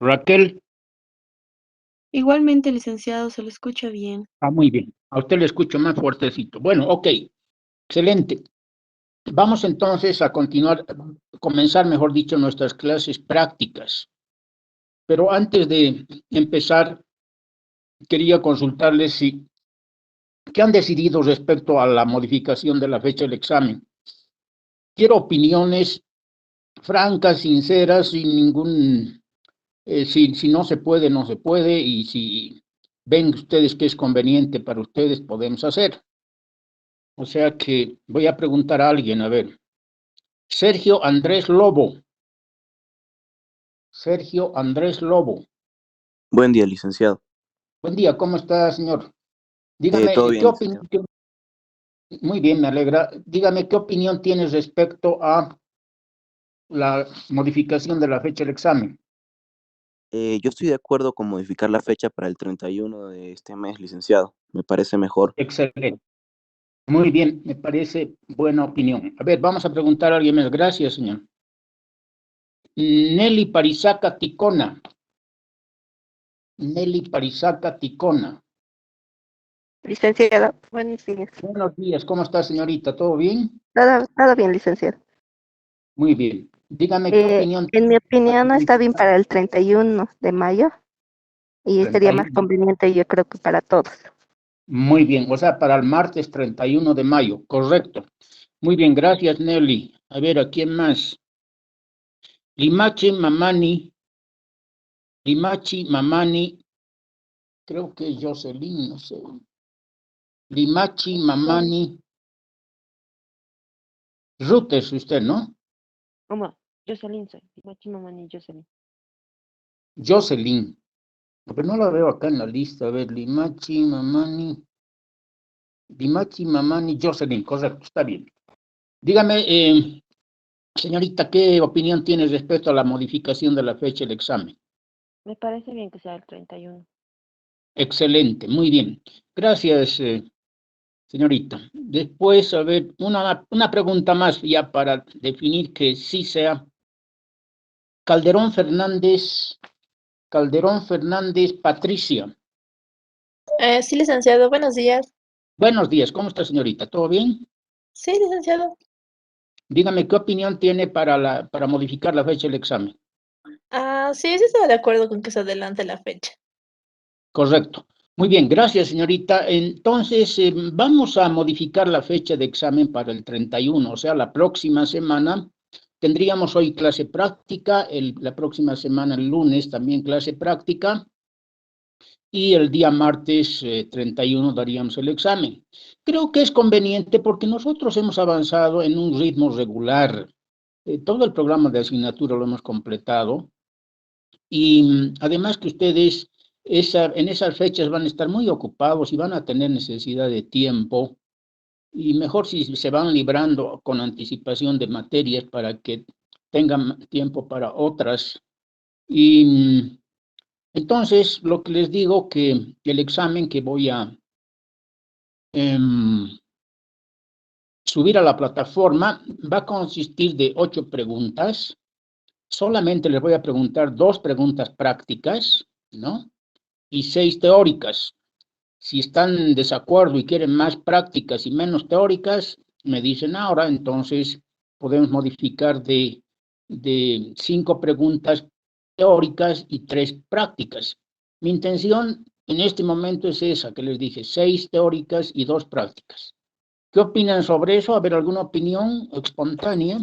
Raquel, Igualmente, licenciado, se lo escucha bien. muy bien. A usted le escucho más fuertecito. Bueno, ok, excelente. Vamos entonces a comenzar, mejor dicho, nuestras clases prácticas. Pero antes de empezar, quería consultarles si, ¿qué han decidido respecto a la modificación de la fecha del examen? Quiero opiniones francas, sinceras, sin ningún, si no se puede, no se puede, y si ven ustedes que es conveniente para ustedes, podemos hacer. O sea que voy a preguntar a alguien, a ver. Sergio Andrés Lobo. Sergio Andrés Lobo. Buen día, licenciado. Buen día, ¿cómo está, señor? Dígame, Todo ¿qué bien, opinión? licenciado. Muy bien, me alegra. Dígame, ¿qué opinión tienes respecto a la modificación de la fecha del examen? Yo estoy de acuerdo con modificar la fecha para el 31 de este mes, licenciado. Me parece mejor. Excelente. Muy bien, me parece buena opinión. A ver, vamos a preguntar a alguien más. Gracias, señor. Nelly Parisaca Ticona. Nelly Parisaca Ticona. Licenciada, buenos días. Buenos días, ¿cómo está, señorita? ¿Todo bien? Todo bien, licenciada. Muy bien. Dígame qué opinión En mi para opinión, está bien modificar para el 31 de mayo y sería más 31. conveniente, yo creo que para todos. Muy bien, o sea, para el martes 31 de mayo, correcto. Muy bien, gracias, Nelly. A ver, ¿a quién más? Limache Mamani. Limachi Mamani. Creo que es Jocelyn, no sé. Limachi Mamani. Ruth es usted, ¿no? ¿Cómo? Jocelyn soy. Machimamani, Jocelyn. Jocelyn. Pero no la veo acá en la lista. A ver, Limachi Mamani. Limachi Mamani Jocelyn, correcto, está bien. Dígame, señorita, ¿qué opinión tiene respecto a la modificación de la fecha del examen? Me parece bien que sea el 31. Excelente, muy bien. Gracias, señorita. Después, a ver, una pregunta más ya para definir que sí sea. Calderón Fernández Patricia. Sí, licenciado, buenos días. Buenos días, ¿cómo está, señorita? ¿Todo bien? Sí, licenciado. Dígame, ¿qué opinión tiene para modificar la fecha del examen? Sí, sí estaba de acuerdo con que se adelante la fecha. Correcto. Muy bien, gracias, señorita. Entonces, vamos a modificar la fecha de examen para el 31, o sea, la próxima semana. Tendríamos hoy clase práctica, la próxima semana, el lunes, también clase práctica, y el día martes 31 daríamos el examen. Creo que es conveniente porque nosotros hemos avanzado en un ritmo regular. Todo el programa de asignatura lo hemos completado y además que ustedes en esas fechas van a estar muy ocupados y van a tener necesidad de tiempo y mejor si se van librando con anticipación de materias para que tengan tiempo para otras. Y entonces lo que les digo que el examen que voy a em, subir a la plataforma va a consistir de 8 preguntas. Solamente les voy a preguntar 2 preguntas prácticas, ¿no? Y 6 teóricas. Si están en desacuerdo y quieren más prácticas y menos teóricas, me dicen ahora, entonces podemos modificar de 5 preguntas teóricas y 3 prácticas. Mi intención en este momento es esa que les dije, 6 teóricas y 2 prácticas. ¿Qué opinan sobre eso? A ver, ¿alguna opinión espontánea?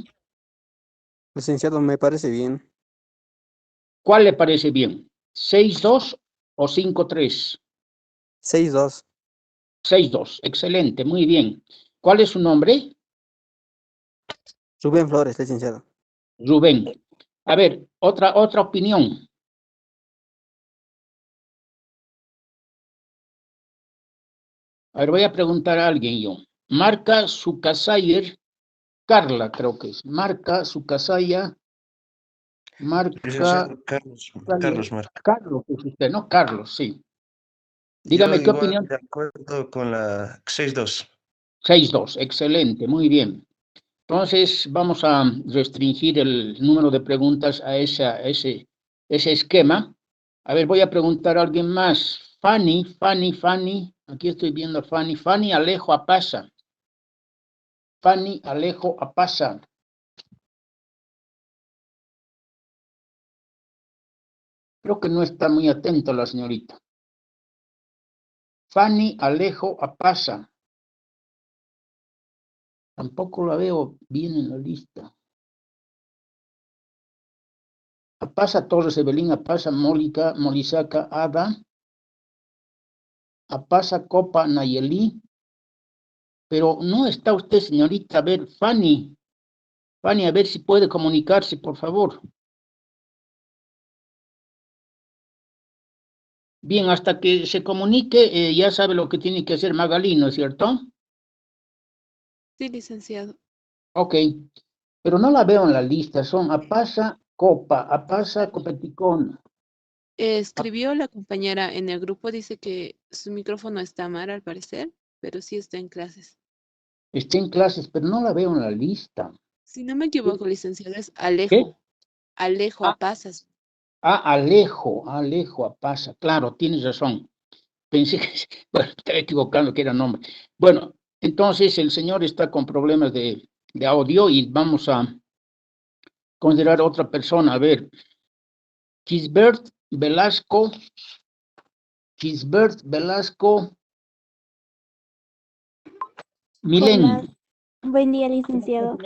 Licenciado, me parece bien. ¿Cuál le parece bien? ¿6-2 o 5-3? 6-2. 6-2, excelente, muy bien. ¿Cuál es su nombre? Rubén Flores, licenciado. Rubén. A ver, otra opinión. A ver, voy a preguntar a alguien yo. Marca Sucasayer, Carla, creo que es. Marca Sucasaya, marca Licenciado Carlos Marca. Carlos, es usted, ¿no? Carlos, sí. Yo Dígame qué igual opinión. de acuerdo con la 6-2. 6-2, excelente, muy bien. Entonces, vamos a restringir el número de preguntas a ese ese esquema. A ver, voy a preguntar a alguien más. Fanny. Aquí estoy viendo a Fanny. Fanny Alejo Apasa. Fanny Alejo Apasa. Creo que no está muy atenta la señorita. Fanny Alejo Apasa. Tampoco la veo bien en la lista. Apasa Torres Evelyn, Apasa Mónica, Molisaca Ada. Apasa Copa Nayeli. Pero no está usted, señorita. A ver, Fanny. Fanny, a ver si puede comunicarse, por favor. Bien, hasta que se comunique, ya sabe lo que tiene que hacer Magalí, ¿no es cierto? Sí, licenciado. Ok, pero no la veo en la lista. Son Apasa Copa, Apasa Copeticón. Escribió la compañera en el grupo, dice que su micrófono está mal al parecer, pero sí está en clases. Está en clases, pero no la veo en la lista. Si no me equivoco, licenciado, es Alejo. ¿Qué? Alejo Ah. Apasas. Alejo Apasa. Claro, tienes razón. Pensé que, bueno, estaba equivocando que era nombre. Bueno, entonces el señor está con problemas de audio y vamos a considerar a otra persona. A ver, Kisbert Velasco. Milen. Hola, buen día, licenciado.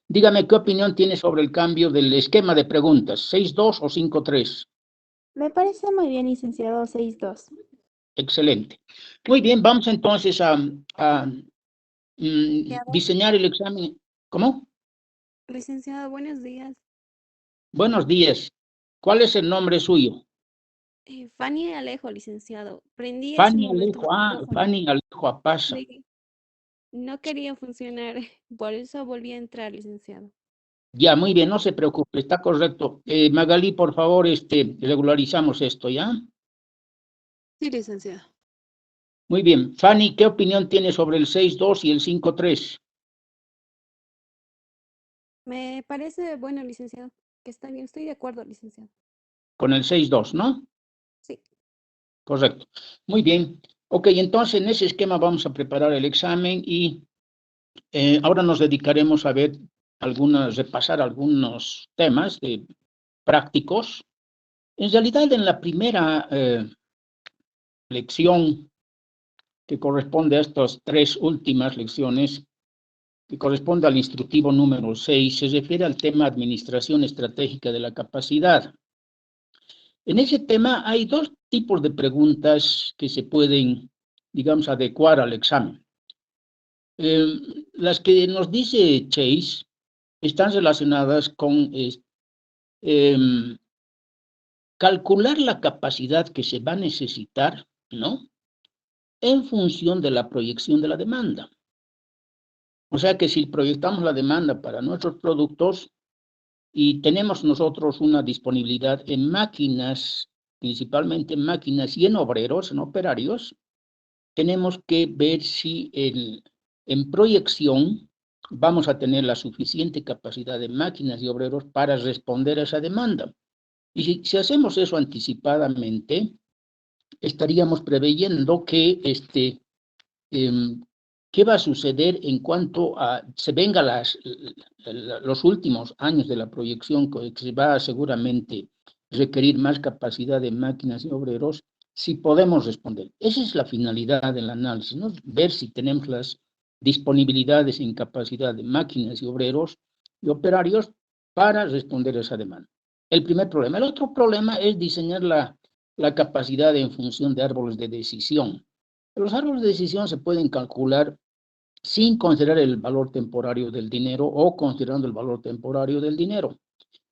Dígame qué opinión tiene sobre el cambio del esquema de preguntas, 6-2 o 5-3. Me parece muy bien, licenciado, 6-2. Excelente. Muy bien, vamos entonces a diseñar el examen. ¿Cómo? Licenciado, buenos días. Buenos días. ¿Cuál es el nombre suyo? Fanny Alejo, licenciado. Prendí Fanny ese momento Alejo. el micrófono. Fanny Alejo Apasa. Sí. No quería funcionar, por eso volví a entrar, licenciado. Ya, muy bien, no se preocupe, está correcto. Magalí, por favor, regularizamos esto, ¿ya? Sí, licenciado. Muy bien. Fanny, ¿qué opinión tiene sobre el 6-2 y el 5-3? Me parece bueno, licenciado, que está bien. Estoy de acuerdo, licenciado. Con el 6-2, ¿no? Sí. Correcto. Muy bien. Ok, entonces en ese esquema vamos a preparar el examen y ahora nos dedicaremos a ver repasar algunos temas prácticos. En realidad, en la primera lección que corresponde a estas 3 últimas lecciones, que corresponde al instructivo número 6, se refiere al tema administración estratégica de la capacidad. En ese tema hay 2 tipos de preguntas que se pueden, digamos, adecuar al examen. Las que nos dice Chase están relacionadas con calcular la capacidad que se va a necesitar, ¿no? En función de la proyección de la demanda. O sea que si proyectamos la demanda para nuestros productos y tenemos nosotros una disponibilidad en máquinas, principalmente en máquinas y en obreros, en operarios, tenemos que ver si en proyección vamos a tener la suficiente capacidad de máquinas y obreros para responder a esa demanda. Y si hacemos eso anticipadamente, estaríamos preveyendo que qué va a suceder en cuanto a se venga los últimos años de la proyección, que se va a seguramente requerir más capacidad de máquinas y obreros, si podemos responder. Esa es la finalidad del análisis, ¿no? Ver si tenemos las disponibilidades en capacidad de máquinas y obreros y operarios para responder a esa demanda. El primer problema. El otro problema es diseñar la capacidad en función de árboles de decisión. Los árboles de decisión se pueden calcular sin considerar el valor temporario del dinero o considerando el valor temporario del dinero.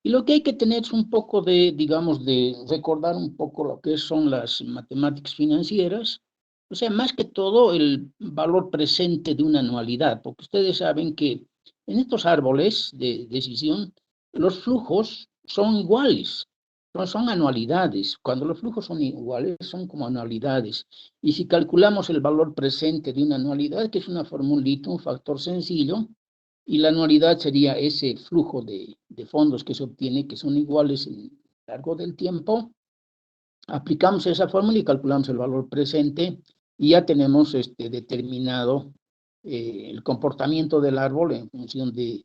Y lo que hay que tener es un poco digamos, de recordar un poco lo que son las matemáticas financieras, o sea, más que todo el valor presente de una anualidad, porque ustedes saben que en estos árboles de decisión los flujos son iguales, son anualidades. Cuando los flujos son iguales, son como anualidades. Y si calculamos el valor presente de una anualidad, que es una formulita, un factor sencillo, y la anualidad sería ese flujo de fondos que se obtiene, que son iguales largo del tiempo, aplicamos esa fórmula y calculamos el valor presente y ya tenemos determinado el comportamiento del árbol en función de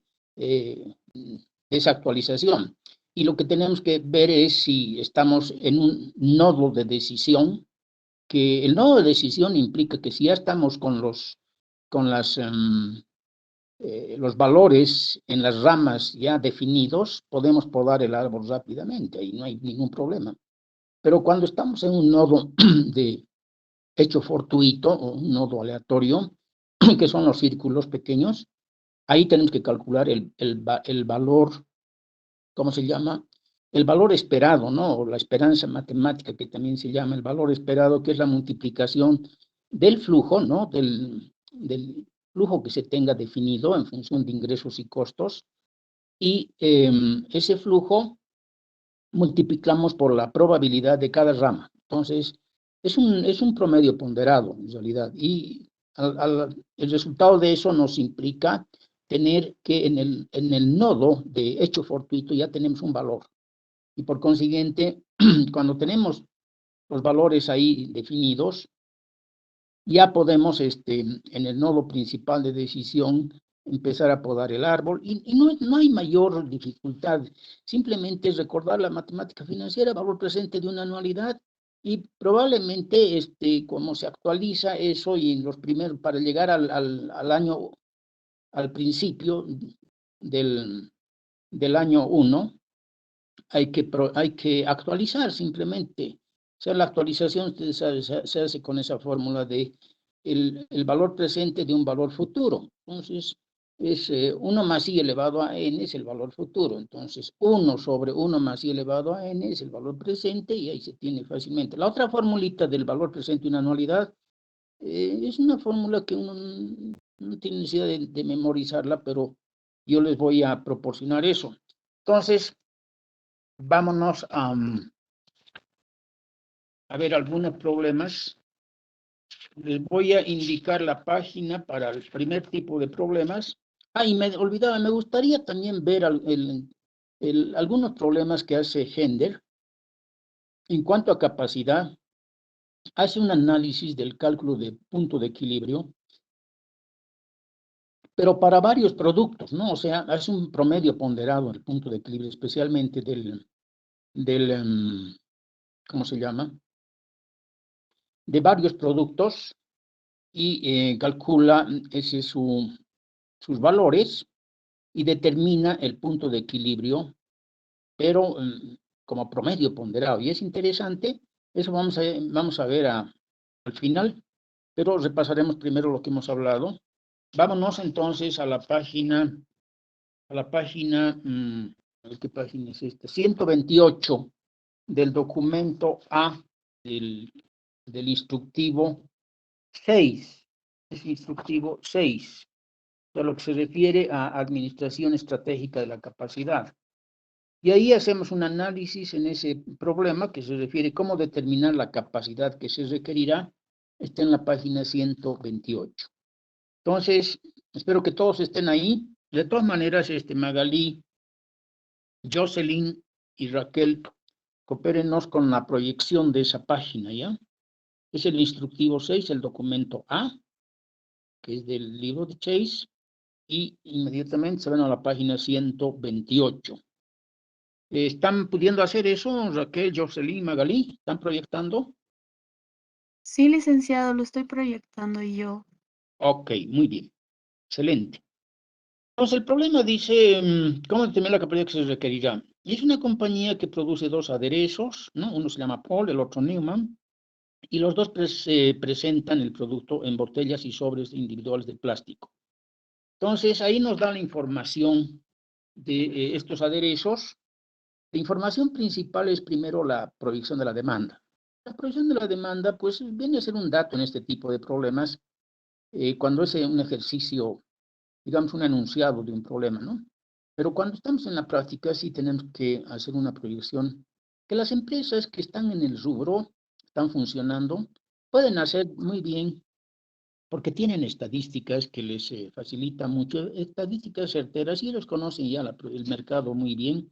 esa actualización. Y lo que tenemos que ver es si estamos en un nodo de decisión, que el nodo de decisión implica que si ya estamos con los valores en las ramas ya definidos, podemos podar el árbol rápidamente, ahí no hay ningún problema. Pero cuando estamos en un nodo de hecho fortuito o un nodo aleatorio, que son los círculos pequeños, ahí tenemos que calcular el valor, ¿cómo se llama? El valor esperado, ¿no? O la esperanza matemática, que también se llama el valor esperado, que es la multiplicación del flujo, ¿no? Del flujo que se tenga definido en función de ingresos y costos, y ese flujo multiplicamos por la probabilidad de cada rama. Entonces, es un promedio ponderado, en realidad, y el resultado de eso nos implica tener que en el nodo de hecho fortuito ya tenemos un valor. Y por consiguiente, cuando tenemos los valores ahí definidos, ya podemos, en el nodo principal de decisión, empezar a podar el árbol. Y no hay mayor dificultad. Simplemente es recordar la matemática financiera, valor presente de una anualidad, y probablemente, como se actualiza eso, y en los primeros, para llegar al año, al principio del año 1, hay que actualizar simplemente. O sea, la actualización se hace con esa fórmula de el valor presente de un valor futuro. Entonces, es 1 más i elevado a n es el valor futuro. Entonces, 1 sobre 1 más i elevado a n es el valor presente, y ahí se tiene fácilmente. La otra formulita del valor presente de una anualidad es una fórmula que uno no tiene necesidad de memorizarla, pero yo les voy a proporcionar eso. Entonces, vámonos a ver algunos problemas. Les voy a indicar la página para el primer tipo de problemas. Y me olvidaba, me gustaría también ver algunos problemas que hace Hender. En cuanto a capacidad, hace un análisis del cálculo de punto de equilibrio, pero para varios productos, ¿no? O sea, hace un promedio ponderado del punto de equilibrio, especialmente ¿cómo se llama? De varios productos, y calcula sus valores y determina el punto de equilibrio, pero como promedio ponderado. Y es interesante, eso vamos a ver al final, pero repasaremos primero lo que hemos hablado. Vámonos entonces a la página, ¿qué página es esta? 128 del documento A del instructivo 6. Es instructivo 6, a lo que se refiere a administración estratégica de la capacidad. Y ahí hacemos un análisis en ese problema que se refiere a cómo determinar la capacidad que se requerirá. Está en la página 128. Entonces, espero que todos estén ahí. De todas maneras, Magalí, Jocelyn y Raquel, coopérenos con la proyección de esa página, ¿ya? Es el instructivo 6, el documento A, que es del libro de Chase, y inmediatamente se van a la página 128. ¿Están pudiendo hacer eso, Raquel, Jocelyn, Magalí? ¿Están proyectando? Sí, licenciado, lo estoy proyectando yo. Ok, muy bien. Excelente. Entonces, el problema dice, ¿cómo determinar la capacidad que se requerirá? Y es una compañía que produce 2 aderezos, ¿no? Uno se llama Paul, el otro Newman, y los dos presentan el producto en botellas y sobres individuales de plástico. Entonces, ahí nos da la información de estos aderezos. La información principal es primero la proyección de la demanda. La proyección de la demanda, pues, viene a ser un dato en este tipo de problemas, cuando es un ejercicio, digamos, un enunciado de un problema, ¿no? Pero cuando estamos en la práctica, sí tenemos que hacer una proyección que las empresas que están en el rubro, están funcionando, pueden hacer muy bien, porque tienen estadísticas que les facilitan mucho, estadísticas certeras, y ellos conocen ya el mercado muy bien.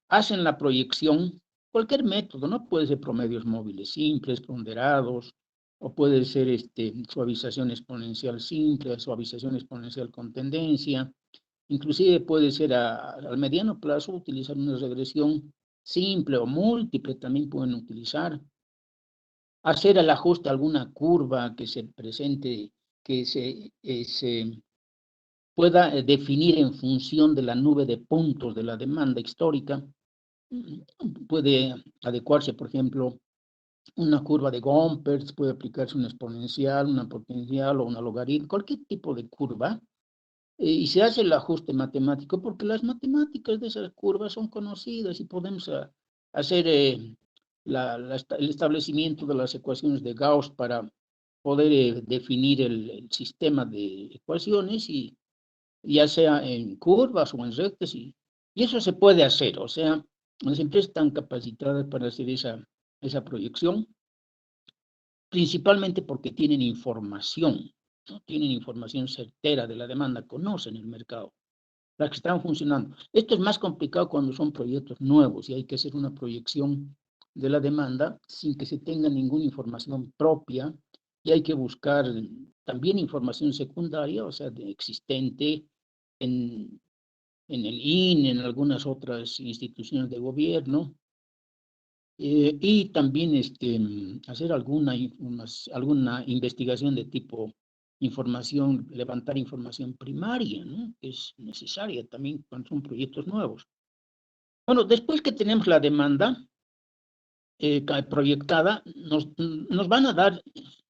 Hacen la proyección cualquier método, ¿no? Puede ser promedios móviles simples, ponderados, o puede ser suavización exponencial simple, suavización exponencial con tendencia. Inclusive puede ser al mediano plazo utilizar una regresión simple o múltiple, también pueden utilizar. Hacer el ajuste a alguna curva que se presente, que se pueda definir en función de la nube de puntos de la demanda histórica. Puede adecuarse, por ejemplo, una curva de Gompers, puede aplicarse una exponencial, una potencial o una logaritmo, cualquier tipo de curva, y se hace el ajuste matemático porque las matemáticas de esas curvas son conocidas y podemos hacer el establecimiento de las ecuaciones de Gauss para poder definir el sistema de ecuaciones, y ya sea en curvas o en rectas, y eso se puede hacer. O sea, las empresas están capacitadas para hacer esa proyección, principalmente porque tienen información, ¿no? Tienen información certera de la demanda, conocen el mercado, las que están funcionando. Esto es más complicado cuando son proyectos nuevos y hay que hacer una proyección de la demanda sin que se tenga ninguna información propia, y hay que buscar también información secundaria, o sea, existente en el INE, en algunas otras instituciones de gobierno, y también hacer alguna investigación de tipo información, levantar información primaria, ¿no? Que es necesaria también cuando son proyectos nuevos. Bueno, después que tenemos la demanda proyectada, nos van a dar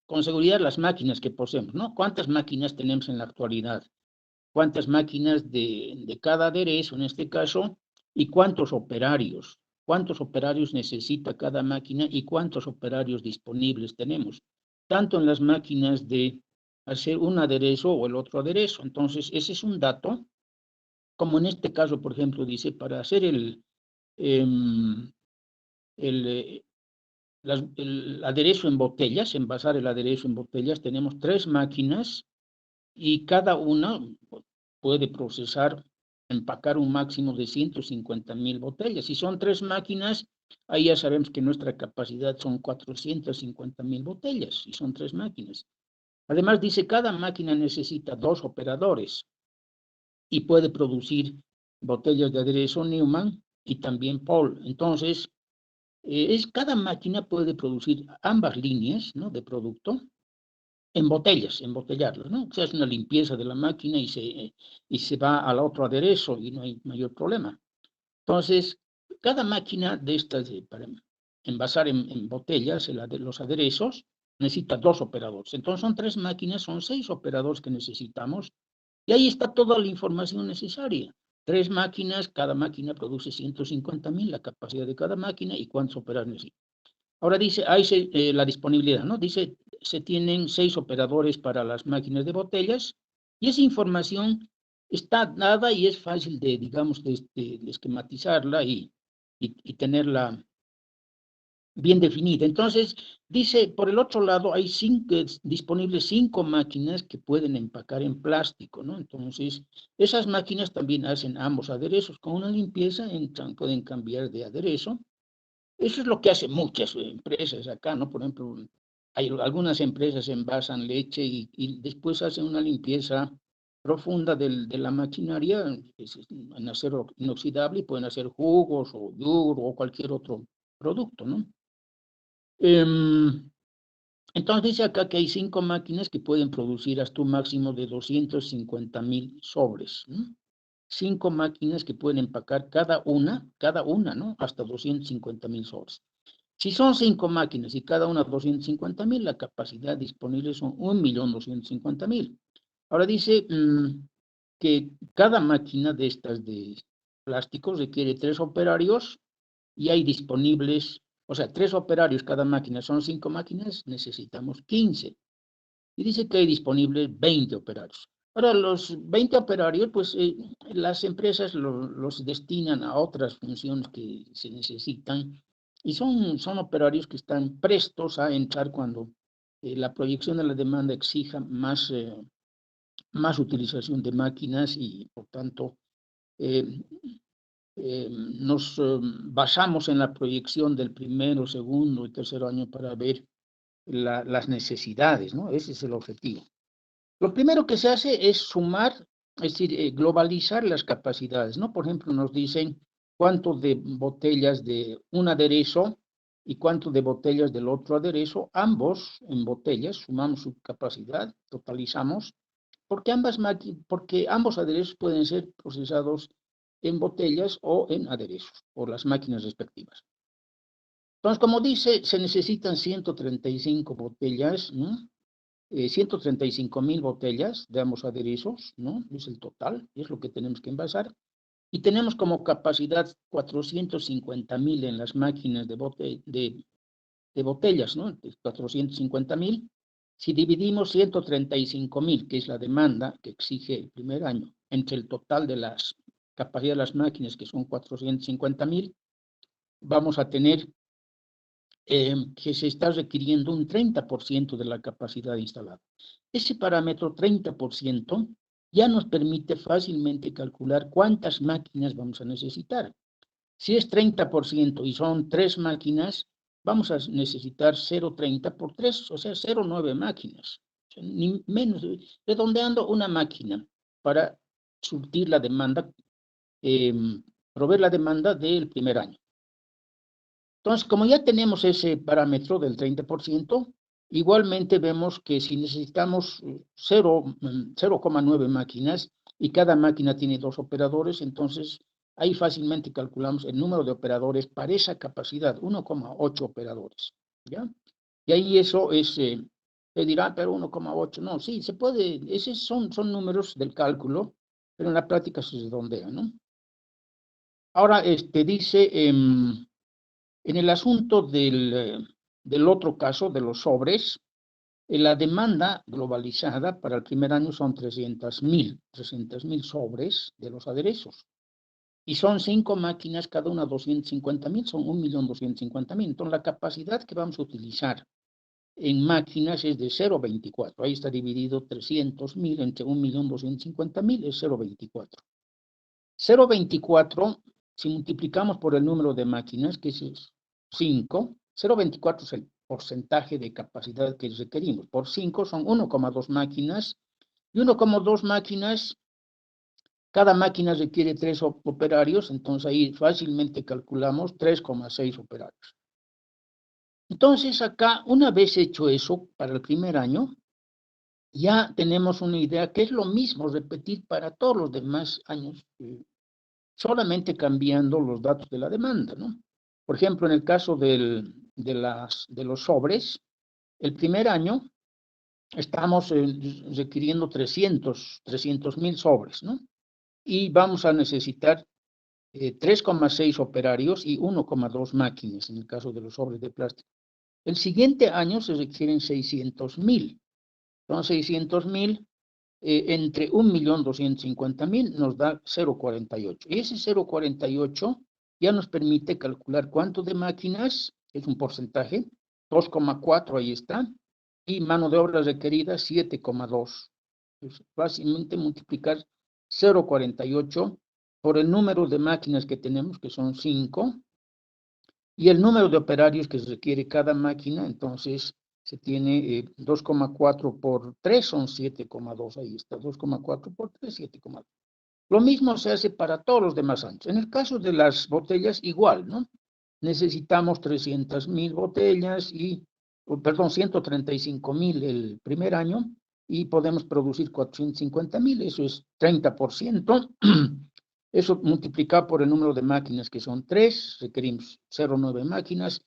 con seguridad las máquinas que poseemos, ¿no? ¿Cuántas máquinas tenemos en la actualidad? ¿Cuántas máquinas de cada aderezo, en este caso? ¿Y cuántos operarios? ¿Cuántos operarios necesita cada máquina y cuántos operarios disponibles tenemos? Tanto en las máquinas de hacer un aderezo o el otro aderezo. Entonces, ese es un dato, como en este caso, por ejemplo, dice, para hacer el aderezo en botellas, envasar el aderezo en botellas, tenemos 3 máquinas y cada una puede procesar, empacar un máximo de 150,000 botellas. Si son 3 máquinas, ahí ya sabemos que nuestra capacidad son 450,000 botellas, si son 3 máquinas. Además dice, cada máquina necesita 2 operadores y puede producir botellas de aderezo Neumann y también Paul. Entonces, cada máquina puede producir ambas líneas, ¿no?, de producto en botellas, embotellarlas, ¿no? Se hace una limpieza de la máquina y se va al otro aderezo y no hay mayor problema. Entonces, cada máquina de estas para envasar en botellas los aderezos necesita 2 operadores. Entonces son 3 máquinas, son 6 operadores que necesitamos, y ahí está toda la información necesaria. 3 máquinas, cada máquina produce 150,000, la capacidad de cada máquina y cuántos operadores necesita. Ahora dice, hay la disponibilidad, ¿no? Dice, se tienen 6 operadores para las máquinas de botellas, y esa información está dada y es fácil de, digamos, de esquematizarla y tenerla bien definida. Entonces, dice, por el otro lado, hay disponibles 5 máquinas que pueden empacar en plástico, ¿no? Entonces, esas máquinas también hacen ambos aderezos. Con una limpieza pueden cambiar de aderezo. Eso es lo que hacen muchas empresas acá, ¿no? Por ejemplo, hay algunas empresas envasan leche y después hacen una limpieza profunda de la maquinaria en acero inoxidable, y pueden hacer jugos o yogur o cualquier otro producto, ¿no? Entonces dice acá que hay 5 máquinas que pueden producir hasta un máximo de 250,000 sobres, ¿no? 5 máquinas que pueden empacar cada una, ¿no? Hasta 250,000 sobres. Si son 5 máquinas y cada una 250,000, la capacidad disponible son 1,250,000. Ahora dice que cada máquina de estas de plástico requiere 3 operarios y hay disponibles, o sea, 3 operarios cada máquina, son 5 máquinas, necesitamos 15. Y dice que hay disponibles 20 operarios. Ahora, los 20 operarios, pues las empresas los destinan a otras funciones que se necesitan, y son operarios que están prestos a entrar cuando la proyección de la demanda exija más utilización de máquinas y, por tanto, nos basamos en la proyección del primero, segundo y tercer año para ver las necesidades, ¿no? Ese es el objetivo. Lo primero que se hace es sumar, es decir, globalizar las capacidades, ¿no? Por ejemplo, nos dicen cuánto de botellas de un aderezo y cuánto de botellas del otro aderezo, ambos en botellas, sumamos su capacidad, totalizamos, porque ambos aderezos pueden ser procesados en botellas o en aderezos, por las máquinas respectivas. Entonces, como dice, se necesitan 135 botellas, ¿no? 135,000 botellas de ambos aderezos, ¿no? Es el total, es lo que tenemos que envasar. Y tenemos como capacidad 450,000 en las máquinas de botellas, ¿no? 450,000. Si dividimos 135,000, que es la demanda que exige el primer año, entre el total de las capacidades de las máquinas, que son 450,000, vamos a tener que se está requiriendo un 30% de la capacidad instalada. Ese parámetro 30% ya nos permite fácilmente calcular cuántas máquinas vamos a necesitar. Si es 30% y son 3 máquinas, vamos a necesitar 0,30 por 3, o sea, 0,9 máquinas. O sea, ni menos, redondeando una máquina para surtir la demanda, proveer la demanda del primer año. Entonces, como ya tenemos ese parámetro del 30%, igualmente vemos que si necesitamos 0,9 máquinas y cada máquina tiene 2 operadores, entonces ahí fácilmente calculamos el número de operadores para esa capacidad, 1,8 operadores, ¿ya? Y ahí eso es, se dirá, pero 1,8, no, sí, se puede, esos son números del cálculo, pero en la práctica se redondea, ¿no? Ahora, dice, en el asunto del otro caso, de los sobres, la demanda globalizada para el primer año son 300,000 sobres de los aderezos. Y son 5 máquinas, cada una 250,000, son 1.250.000. Entonces, la capacidad que vamos a utilizar en máquinas es de 0,24. Ahí está dividido 300,000 entre 1.250.000, es 0,24. 0,24, si multiplicamos por el número de máquinas, que es 5, 0,24 es el porcentaje de capacidad que requerimos. Por 5 son 1,2 máquinas, y 1,2 máquinas, cada máquina requiere 3 operarios, entonces ahí fácilmente calculamos 3,6 operarios. Entonces acá, una vez hecho eso para el primer año, ya tenemos una idea que es lo mismo repetir para todos los demás años, solamente cambiando los datos de la demanda, ¿no? Por ejemplo, en el caso de los sobres, el primer año estamos requiriendo 300,000 sobres, ¿no? Y vamos a necesitar 3,6 operarios y 1,2 máquinas, en el caso de los sobres de plástico. El siguiente año se requieren 600,000. Entonces, 600,000 entre 1.250.000 nos da 0,48. Y ese 0,48 ya nos permite calcular cuánto de máquinas, es un porcentaje, 2,4 ahí está, y mano de obra requerida 7,2. Fácilmente multiplicar 0,48 por el número de máquinas que tenemos, que son 5, y el número de operarios que se requiere cada máquina, entonces se tiene 2,4 por 3, son 7,2, ahí está, 2,4 por 3, 7,2. Lo mismo se hace para todos los demás años. En el caso de las botellas, igual, ¿no? Necesitamos 300,000 botellas perdón, 135,000 el primer año, y podemos producir 450,000, eso es 30%. Eso multiplicado por el número de máquinas, que son 3, requerimos 0,9 máquinas,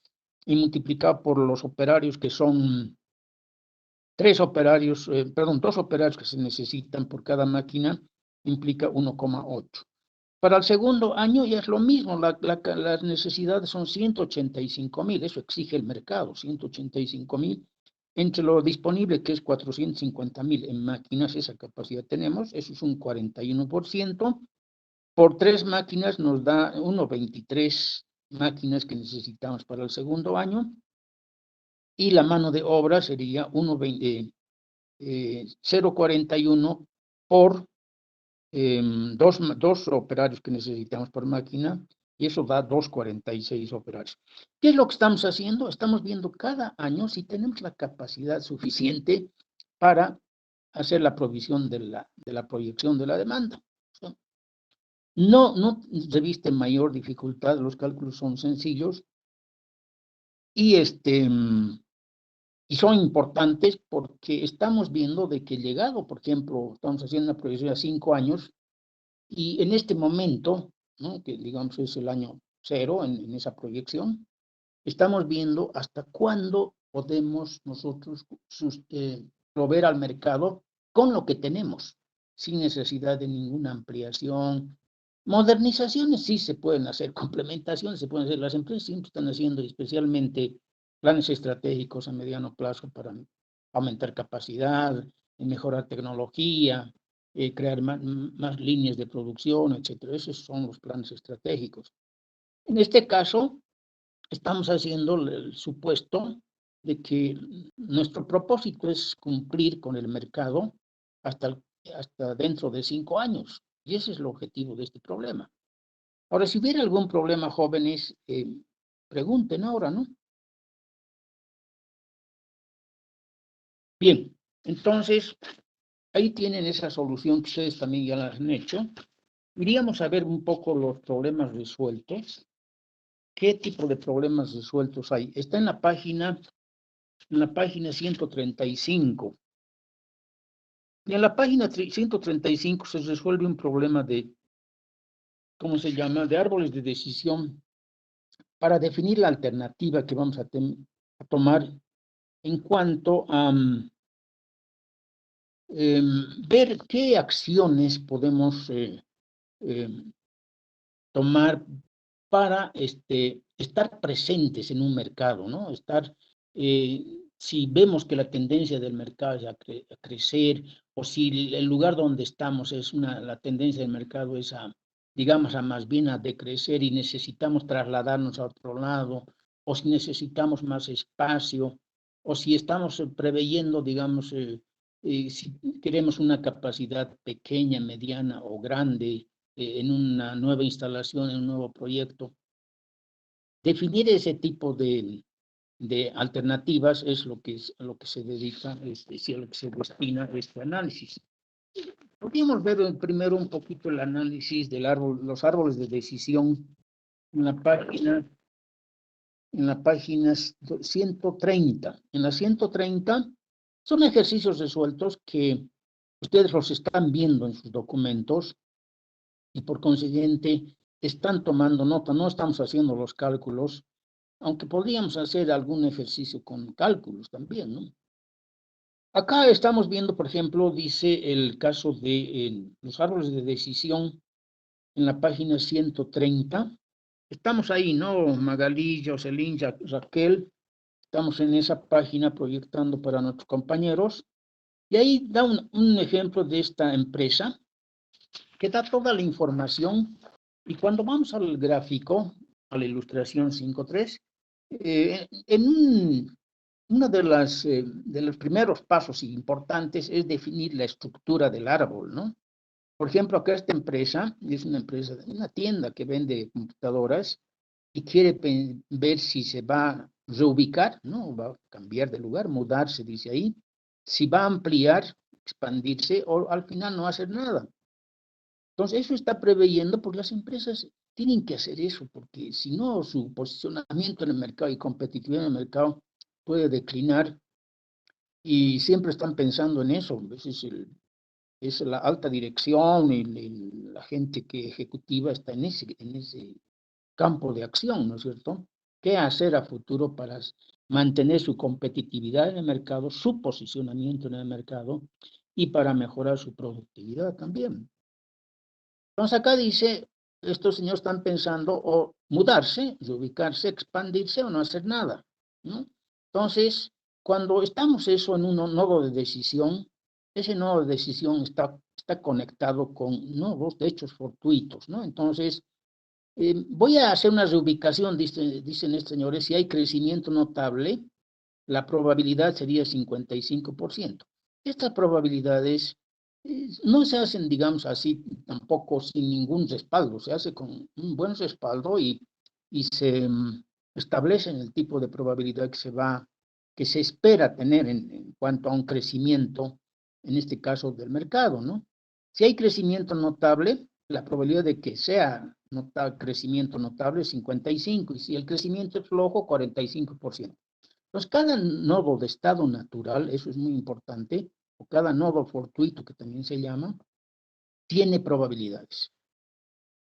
y multiplicado por los operarios, que son 2 operarios que se necesitan por cada máquina, implica 1,8. Para el segundo año ya es lo mismo, las necesidades son 185,000, eso exige el mercado, 185,000, entre lo disponible, que es 450,000 en máquinas, esa capacidad tenemos, eso es un 41%, por 3 máquinas nos da 1,23 máquinas que necesitamos para el segundo año, y la mano de obra sería 0,41 por dos operarios que necesitamos por máquina, y eso da 246 operarios. ¿Qué es lo que estamos haciendo? Estamos viendo cada año si tenemos la capacidad suficiente para hacer la provisión de la proyección de la demanda. No reviste mayor dificultad, los cálculos son sencillos y son importantes porque estamos viendo de que llegado, por ejemplo, estamos haciendo una proyección a 5 años y en este momento, ¿no?, que digamos es el año 0 en esa proyección, estamos viendo hasta cuándo podemos nosotros proveer al mercado con lo que tenemos, sin necesidad de ninguna ampliación. Modernizaciones sí se pueden hacer, complementaciones se pueden hacer, las empresas siempre están haciendo especialmente planes estratégicos a mediano plazo para aumentar capacidad, mejorar tecnología, crear más líneas de producción, etc. Esos son los planes estratégicos. En este caso, estamos haciendo el supuesto de que nuestro propósito es cumplir con el mercado hasta dentro de 5 años. Y ese es el objetivo de este problema. Ahora, si hubiera algún problema, jóvenes, pregunten ahora, ¿no? Bien, entonces, ahí tienen esa solución que ustedes también ya la han hecho. Iríamos a ver un poco los problemas resueltos. ¿Qué tipo de problemas resueltos hay? Está en la página 135. Y en la página 135 se resuelve un problema de, ¿cómo se llama?, de árboles de decisión para definir la alternativa que vamos a tomar en cuanto a ver qué acciones podemos tomar para estar presentes en un mercado, ¿no? Si vemos que la tendencia del mercado es a crecer, o si el lugar donde estamos la tendencia del mercado es digamos, más bien a decrecer y necesitamos trasladarnos a otro lado, o si necesitamos más espacio, o si estamos preveyendo, digamos, si queremos una capacidad pequeña, mediana o grande en una nueva instalación, en un nuevo proyecto. Definir ese tipo de alternativas es a lo que se dedica, a lo que se destina este análisis. Podríamos ver primero un poquito el análisis los árboles de decisión en la página 130. En la 130 son ejercicios resueltos que ustedes los están viendo en sus documentos y por consiguiente están tomando nota. No estamos haciendo los cálculos, aunque podríamos hacer algún ejercicio con cálculos también, ¿no? Acá estamos viendo, por ejemplo, dice el caso de los árboles de decisión en la página 130. Estamos ahí, ¿no? Magalí, Jocelyn, Raquel, estamos en esa página proyectando para nuestros compañeros. Y ahí da un ejemplo de esta empresa que da toda la información. Y cuando vamos al gráfico, a la ilustración 5.3, uno de los primeros pasos importantes es definir la estructura del árbol, ¿no? Por ejemplo, acá esta empresa es una tienda que vende computadoras y quiere ver si se va a reubicar, ¿no? Va a cambiar de lugar, mudarse, dice ahí, si va a ampliar, expandirse o al final no hacer nada. Entonces, eso está preveyendo, porque las empresas tienen que hacer eso, porque si no, su posicionamiento en el mercado y competitividad en el mercado puede declinar y siempre están pensando en eso. Es la alta dirección y la gente que ejecutiva está en ese campo de acción, ¿no es cierto? ¿Qué hacer a futuro para mantener su competitividad en el mercado, su posicionamiento en el mercado y para mejorar su productividad también? Entonces acá dice, estos señores están pensando o mudarse, reubicarse, expandirse o no hacer nada, ¿no? Entonces, cuando estamos eso en un nodo de decisión, ese nodo de decisión está conectado con nodos de hechos fortuitos, ¿no? Entonces, voy a hacer una reubicación, dicen estos señores, si hay crecimiento notable, la probabilidad sería 55%. Estas probabilidades No se hacen, digamos así, tampoco sin ningún respaldo, se hace con un buen respaldo y se establecen el tipo de probabilidad que se espera tener en cuanto a un crecimiento, en este caso del mercado, ¿no? Si hay crecimiento notable, la probabilidad de que sea crecimiento notable es 55, y si el crecimiento es flojo, 45%. Entonces, cada nodo de estado natural, eso es muy importante, o cada nodo fortuito, que también se llama, tiene probabilidades.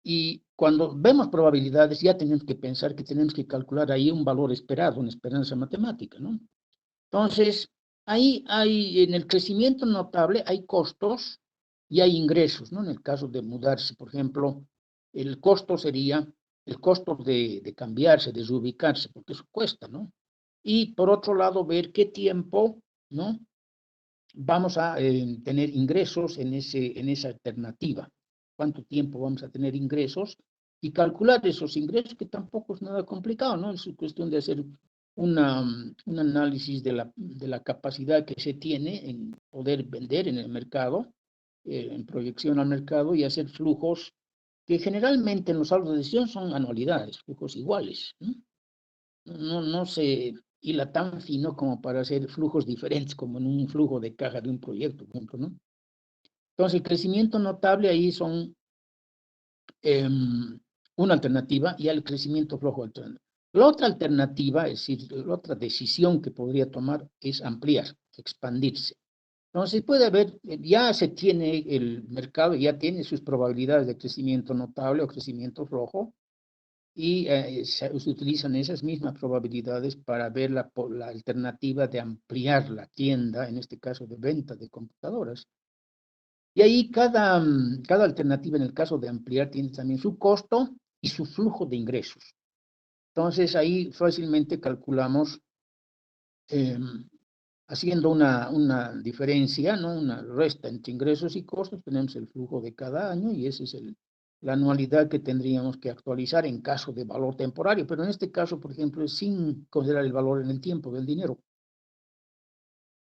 Y cuando vemos probabilidades, ya tenemos que pensar que tenemos que calcular ahí un valor esperado, una esperanza matemática, ¿no? Entonces, ahí hay, en el crecimiento notable, hay costos y hay ingresos, ¿no? En el caso de mudarse, por ejemplo, el costo sería el costo de cambiarse, de reubicarse, porque eso cuesta, ¿no? Y por otro lado, ver qué tiempo, ¿no? Vamos a tener ingresos en esa alternativa. ¿Cuánto tiempo vamos a tener ingresos? Y calcular esos ingresos, que tampoco es nada complicado, ¿no? Es cuestión de hacer un análisis de la capacidad que se tiene en poder vender en el mercado, en proyección al mercado, y hacer flujos que generalmente en los saldos de decisión son anualidades, flujos iguales, ¿no? No se hila tan fino como para hacer flujos diferentes, como en un flujo de caja de un proyecto, por ejemplo, ¿no? Entonces, el crecimiento notable ahí son una alternativa, y el crecimiento flojo alternativo. La otra alternativa, es decir, la otra decisión que podría tomar es ampliar, expandirse. Entonces puede haber, ya se tiene el mercado, ya tiene sus probabilidades de crecimiento notable o crecimiento flojo, y se utilizan esas mismas probabilidades para ver la alternativa de ampliar la tienda, en este caso de venta de computadoras. Y ahí cada alternativa, en el caso de ampliar, tiene también su costo y su flujo de ingresos. Entonces ahí fácilmente calculamos, haciendo una diferencia, ¿no? Una resta entre ingresos y costos, tenemos el flujo de cada año, y esa es la anualidad que tendríamos que actualizar en caso de valor temporario, pero en este caso, por ejemplo, es sin considerar el valor en el tiempo del dinero.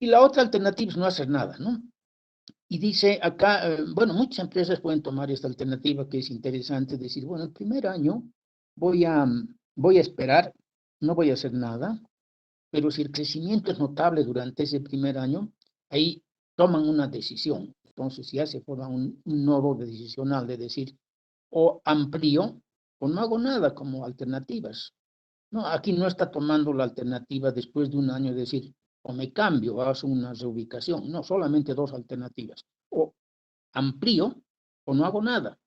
Y la otra alternativa es no hacer nada, ¿no? Y dice acá, bueno, muchas empresas pueden tomar esta alternativa, que es interesante, decir, bueno, el primer año voy a esperar, no voy a hacer nada, pero si el crecimiento es notable durante ese primer año, ahí toman una decisión. Entonces ya se forma un nodo decisional de decir, o amplío o no hago nada, como alternativas. No, aquí no está tomando la alternativa después de un año de decir, o me cambio, hago una reubicación. No, solamente dos alternativas. O amplío o no hago nada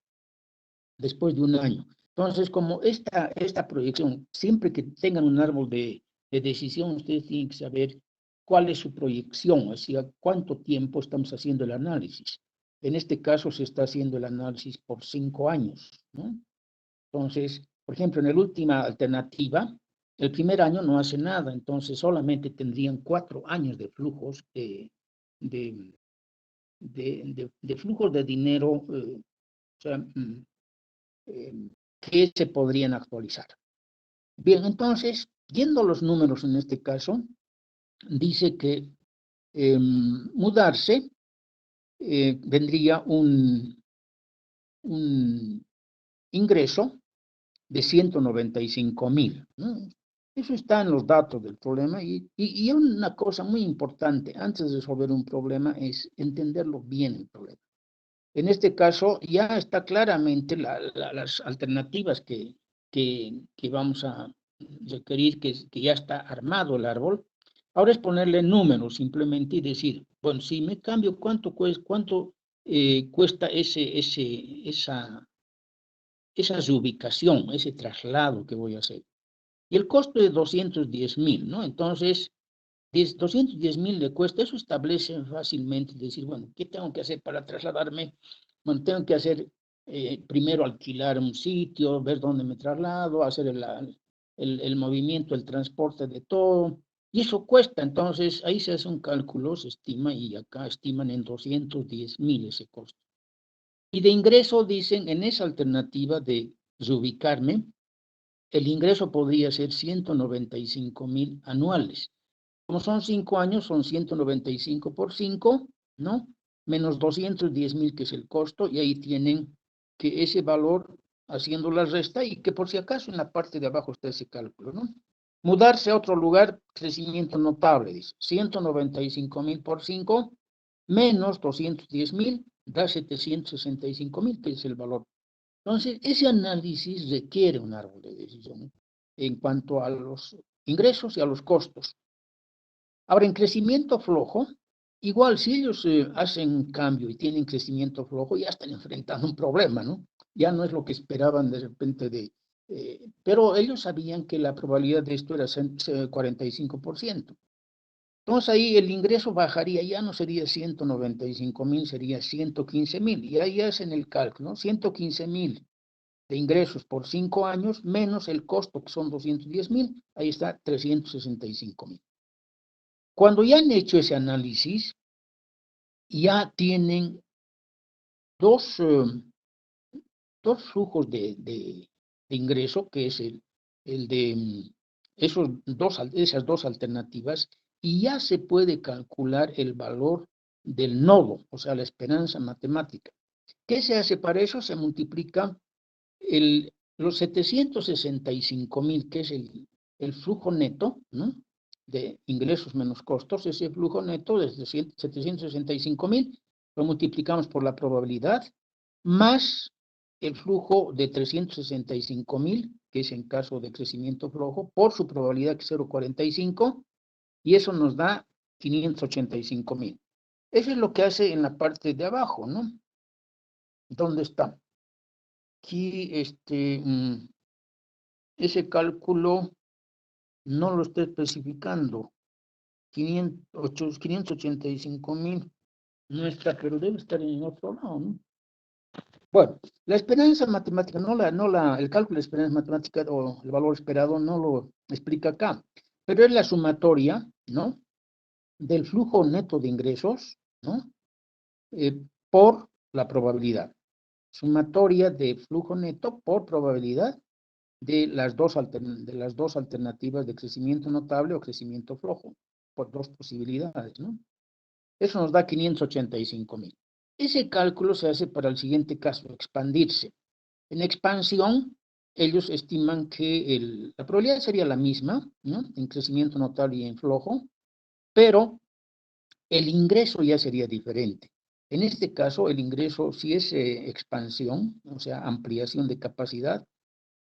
después de un año. Entonces, como esta proyección, siempre que tengan un árbol de decisión, ustedes tienen que saber cuál es su proyección, o sea, cuánto tiempo estamos haciendo el análisis. En este caso se está haciendo el análisis por 5 años, ¿no? Entonces, por ejemplo, en la última alternativa, el primer año no hace nada, entonces solamente tendrían 4 años de flujos de flujos de dinero, o sea, que se podrían actualizar. Bien, entonces, viendo los números en este caso, dice que mudarse vendría un ingreso de 195,000, ¿no? Eso está en los datos del problema, y una cosa muy importante antes de resolver un problema es entenderlo bien el problema. En este caso ya está claramente las alternativas que vamos a requerir, que ya está armado el árbol. Ahora es ponerle números simplemente y decir, bueno, si me cambio, ¿cuánto cuesta esa reubicación, ese traslado que voy a hacer? Y el costo de 210,000, ¿no? Entonces, 210,000 le cuesta, eso establece fácilmente, decir, bueno, ¿qué tengo que hacer para trasladarme? Bueno, tengo que hacer, primero alquilar un sitio, ver dónde me traslado, hacer el movimiento, el transporte de todo, y eso cuesta. Entonces, ahí se hace un cálculo, se estima, y acá estiman en 210,000 ese costo. Y de ingreso dicen, en esa alternativa de reubicarme, el ingreso podría ser 195,000 anuales. Como son 5 años, son 195 por 5, ¿no? menos 210.000, que es el costo, y ahí tienen que ese valor, haciendo la resta, y que por si acaso en la parte de abajo está ese cálculo, ¿no? Mudarse a otro lugar, crecimiento notable, dice, 195.000 por 5, menos 210.000, da 765.000, que es el valor. Entonces, ese análisis requiere un árbol de decisión en cuanto a los ingresos y a los costos. Ahora, en crecimiento flojo, igual si ellos hacen un cambio y tienen crecimiento flojo, ya están enfrentando un problema, ¿no? Ya no es lo que esperaban de repente pero ellos sabían que la probabilidad de esto era 45%. Entonces ahí el ingreso bajaría, ya no sería 195.000, sería 115.000. Y ahí hacen el cálculo, ¿no? 115.000 de ingresos por 5 años, menos el costo, que son 210.000, ahí está 365.000. Cuando ya han hecho ese análisis, ya tienen dos flujos de ingreso, que es el de esas dos alternativas, y ya se puede calcular el valor del nodo, o sea, la esperanza matemática. ¿Qué se hace para eso? Se multiplica los 765.000, que es el flujo neto, ¿no?, de ingresos menos costos. Ese flujo neto desde 765.000 lo multiplicamos por la probabilidad, más el flujo de 365.000, que es en caso de crecimiento flojo, por su probabilidad, que es 0,45, y eso nos da 585.000. Eso es lo que hace en la parte de abajo, ¿no? ¿Dónde está? Aquí, ese cálculo no lo está especificando. 585.000 no está, pero debe estar en otro lado, ¿no? Bueno, la esperanza matemática, el cálculo de esperanza matemática o el valor esperado no lo explica acá, pero es la sumatoria, ¿no?, del flujo neto de ingresos, ¿no?, por la probabilidad. Sumatoria de flujo neto por probabilidad de las dos alternativas de crecimiento notable o crecimiento flojo, por dos posibilidades, ¿no? Eso nos da 585.000. Ese cálculo se hace para el siguiente caso, expandirse. En expansión, ellos estiman que la probabilidad sería la misma, ¿no?, en crecimiento notable y en flojo, pero el ingreso ya sería diferente. En este caso, el ingreso, si es expansión, o sea, ampliación de capacidad,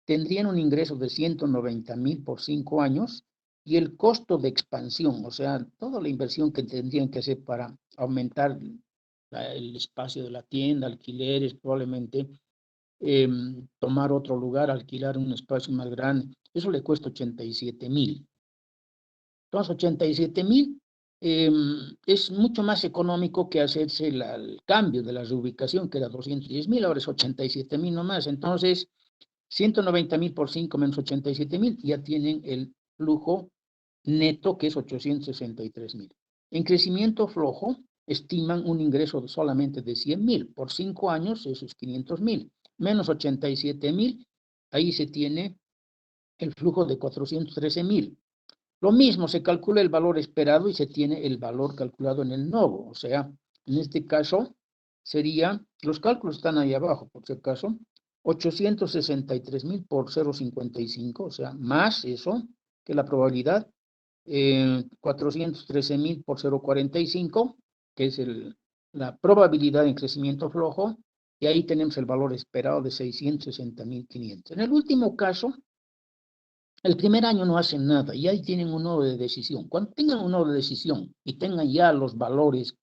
tendrían un ingreso de 190.000 por 5 años, y el costo de expansión, o sea, toda la inversión que tendrían que hacer para aumentar el espacio de la tienda, alquileres, probablemente tomar otro lugar, alquilar un espacio más grande, eso le cuesta 87.000. Entonces, 87.000 es mucho más económico que hacerse el cambio de la reubicación, que era 210.000, ahora es 87.000 nomás. Entonces, 190.000 por 5 menos 87.000, ya tienen el flujo neto, que es 863.000. En crecimiento flojo, estiman un ingreso solamente de 100.000. Por 5 años, eso es 500.000. Menos 87.000, ahí se tiene el flujo de 413.000. Lo mismo, se calcula el valor esperado y se tiene el valor calculado en el nodo. O sea, en este caso, los cálculos están ahí abajo, por si acaso, 863.000 por 0,55, o sea, más eso que la probabilidad, 413.000 por 0,45, que es la probabilidad en crecimiento flojo, y ahí tenemos el valor esperado de 660.500. En el último caso, el primer año no hacen nada y ahí tienen un nodo de decisión. Cuando tengan un nodo de decisión y tengan ya los valores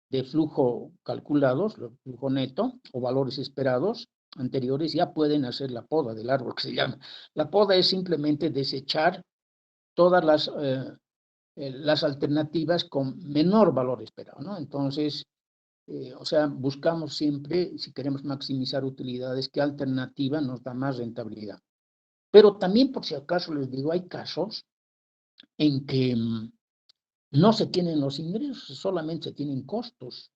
de flujo calculados, el flujo neto o valores esperados anteriores, ya pueden hacer la poda del árbol, que se llama. La poda es simplemente desechar todas las alternativas con menor valor esperado, ¿no? Entonces, o sea, buscamos siempre, si queremos maximizar utilidades, qué alternativa nos da más rentabilidad. Pero también, por si acaso les digo, hay casos en que no se tienen los ingresos, solamente se tienen costos.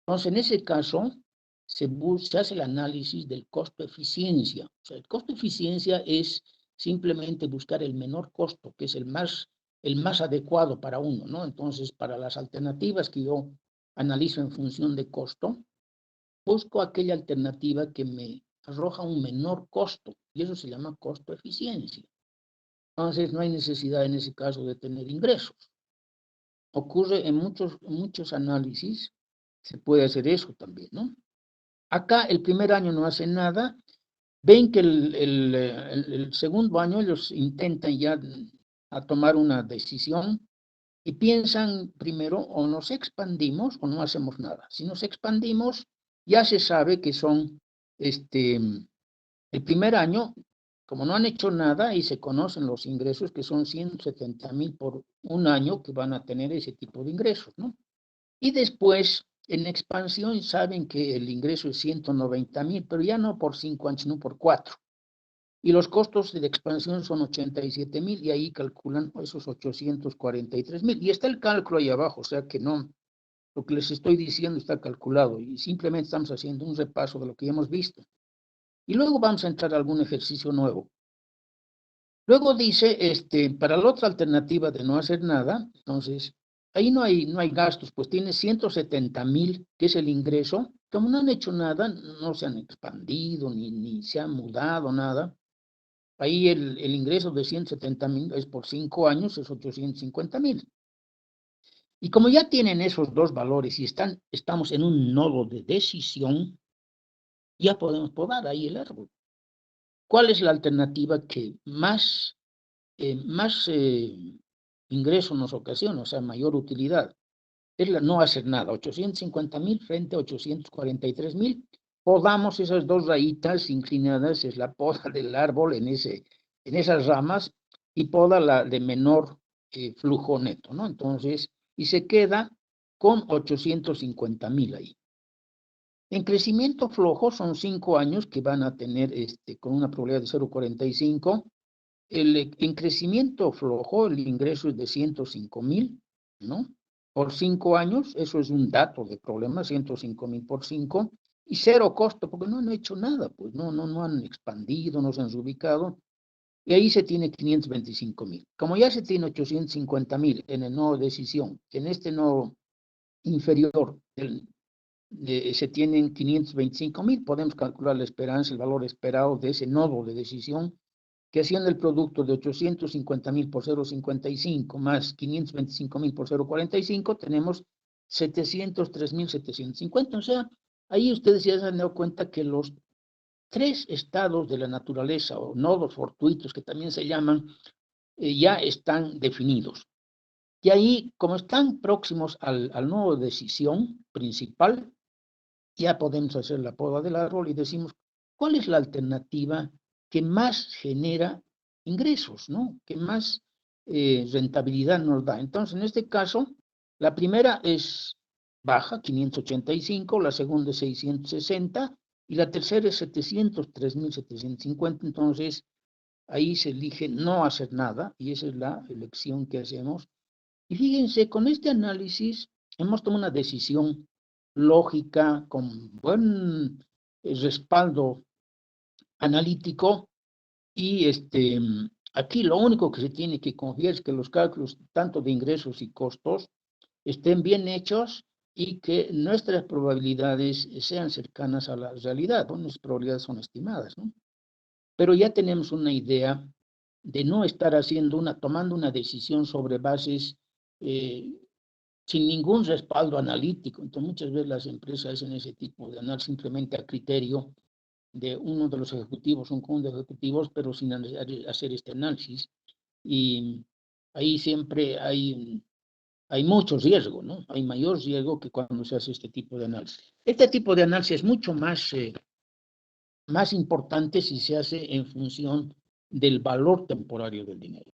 Entonces, en ese caso, se hace el análisis del costo-eficiencia. O sea, el costo-eficiencia es simplemente buscar el menor costo, que es el más adecuado para uno, ¿no? Entonces, para las alternativas que yo analizo en función de costo, busco aquella alternativa que me arroja un menor costo, y eso se llama costo-eficiencia. Entonces, no hay necesidad en ese caso de tener ingresos. Ocurre en muchos análisis, se puede hacer eso también, ¿no? Acá el primer año no hace nada, ven que el segundo año ellos intentan ya a tomar una decisión y piensan primero o nos expandimos o no hacemos nada. Si nos expandimos, ya se sabe que son, el primer año, como no han hecho nada y se conocen los ingresos, que son 170,000 por un año que van a tener ese tipo de ingresos, ¿no? Y después, en expansión, saben que el ingreso es 190,000, pero ya no por 5 años, sino por 4. Y los costos de expansión son 87,000 y ahí calculan esos 843,000. Y está el cálculo ahí abajo, o sea que no, lo que les estoy diciendo está calculado y simplemente estamos haciendo un repaso de lo que ya hemos visto. Y luego vamos a entrar a algún ejercicio nuevo. Luego dice, para la otra alternativa de no hacer nada, entonces, ahí no hay gastos, pues tiene 170,000, que es el ingreso. Como no han hecho nada, no se han expandido, ni se han mudado, nada. Ahí el ingreso de 170,000 es por 5 años, es 850,000. Y como ya tienen esos dos valores y estamos en un nodo de decisión, ya podemos podar ahí el árbol. ¿Cuál es la alternativa que más ingreso nos ocasiona, o sea, mayor utilidad? Es la no hacer nada, 850,000 frente a 843,000. Podamos esas dos rayitas inclinadas, es la poda del árbol en esas ramas, y poda la de menor flujo neto, ¿no? Entonces, y se queda con 850,000 ahí. En crecimiento flojo son 5 años que van a tener con una probabilidad de 0,45. En crecimiento flojo el ingreso es de 105,000, ¿no? Por 5 años, eso es un dato de problema, 105,000 por 5, y cero costo, porque no han hecho nada, pues no han expandido, no se han ubicado, y ahí se tiene 525,000. Como ya se tiene 850,000 en el nodo de decisión, en este nodo inferior se tienen 525,000, podemos calcular la esperanza, el valor esperado de ese nodo de decisión, que haciendo el producto de 850,000 por 0,55 más 525,000 por 0,45, tenemos 703,750. O sea, ahí ustedes ya se han dado cuenta que los 3 estados de la naturaleza, o nodos fortuitos que también se llaman, ya están definidos. Y ahí, como están próximos al nodo de decisión principal, ya podemos hacer la poda del árbol y decimos, ¿cuál es la alternativa que más genera ingresos, ¿no? Que más rentabilidad nos da? Entonces, en este caso, la primera es baja, 585, la segunda es 660, y la tercera es 703,750. Entonces, ahí se elige no hacer nada, y esa es la elección que hacemos. Y fíjense, con este análisis hemos tomado una decisión lógica, con buen respaldo analítico, y aquí lo único que se tiene que confiar es que los cálculos tanto de ingresos y costos estén bien hechos y que nuestras probabilidades sean cercanas a la realidad. Bueno, las probabilidades son estimadas, ¿no? Pero ya tenemos una idea de no estar tomando una decisión sobre bases sin ningún respaldo analítico. Entonces, muchas veces las empresas hacen ese tipo de análisis simplemente a criterio de uno de los ejecutivos, un conjunto de ejecutivos, pero sin hacer este análisis. Y ahí siempre hay mucho riesgo, ¿no? Hay mayor riesgo que cuando se hace este tipo de análisis. Este tipo de análisis es mucho más importante si se hace en función del valor temporario del dinero.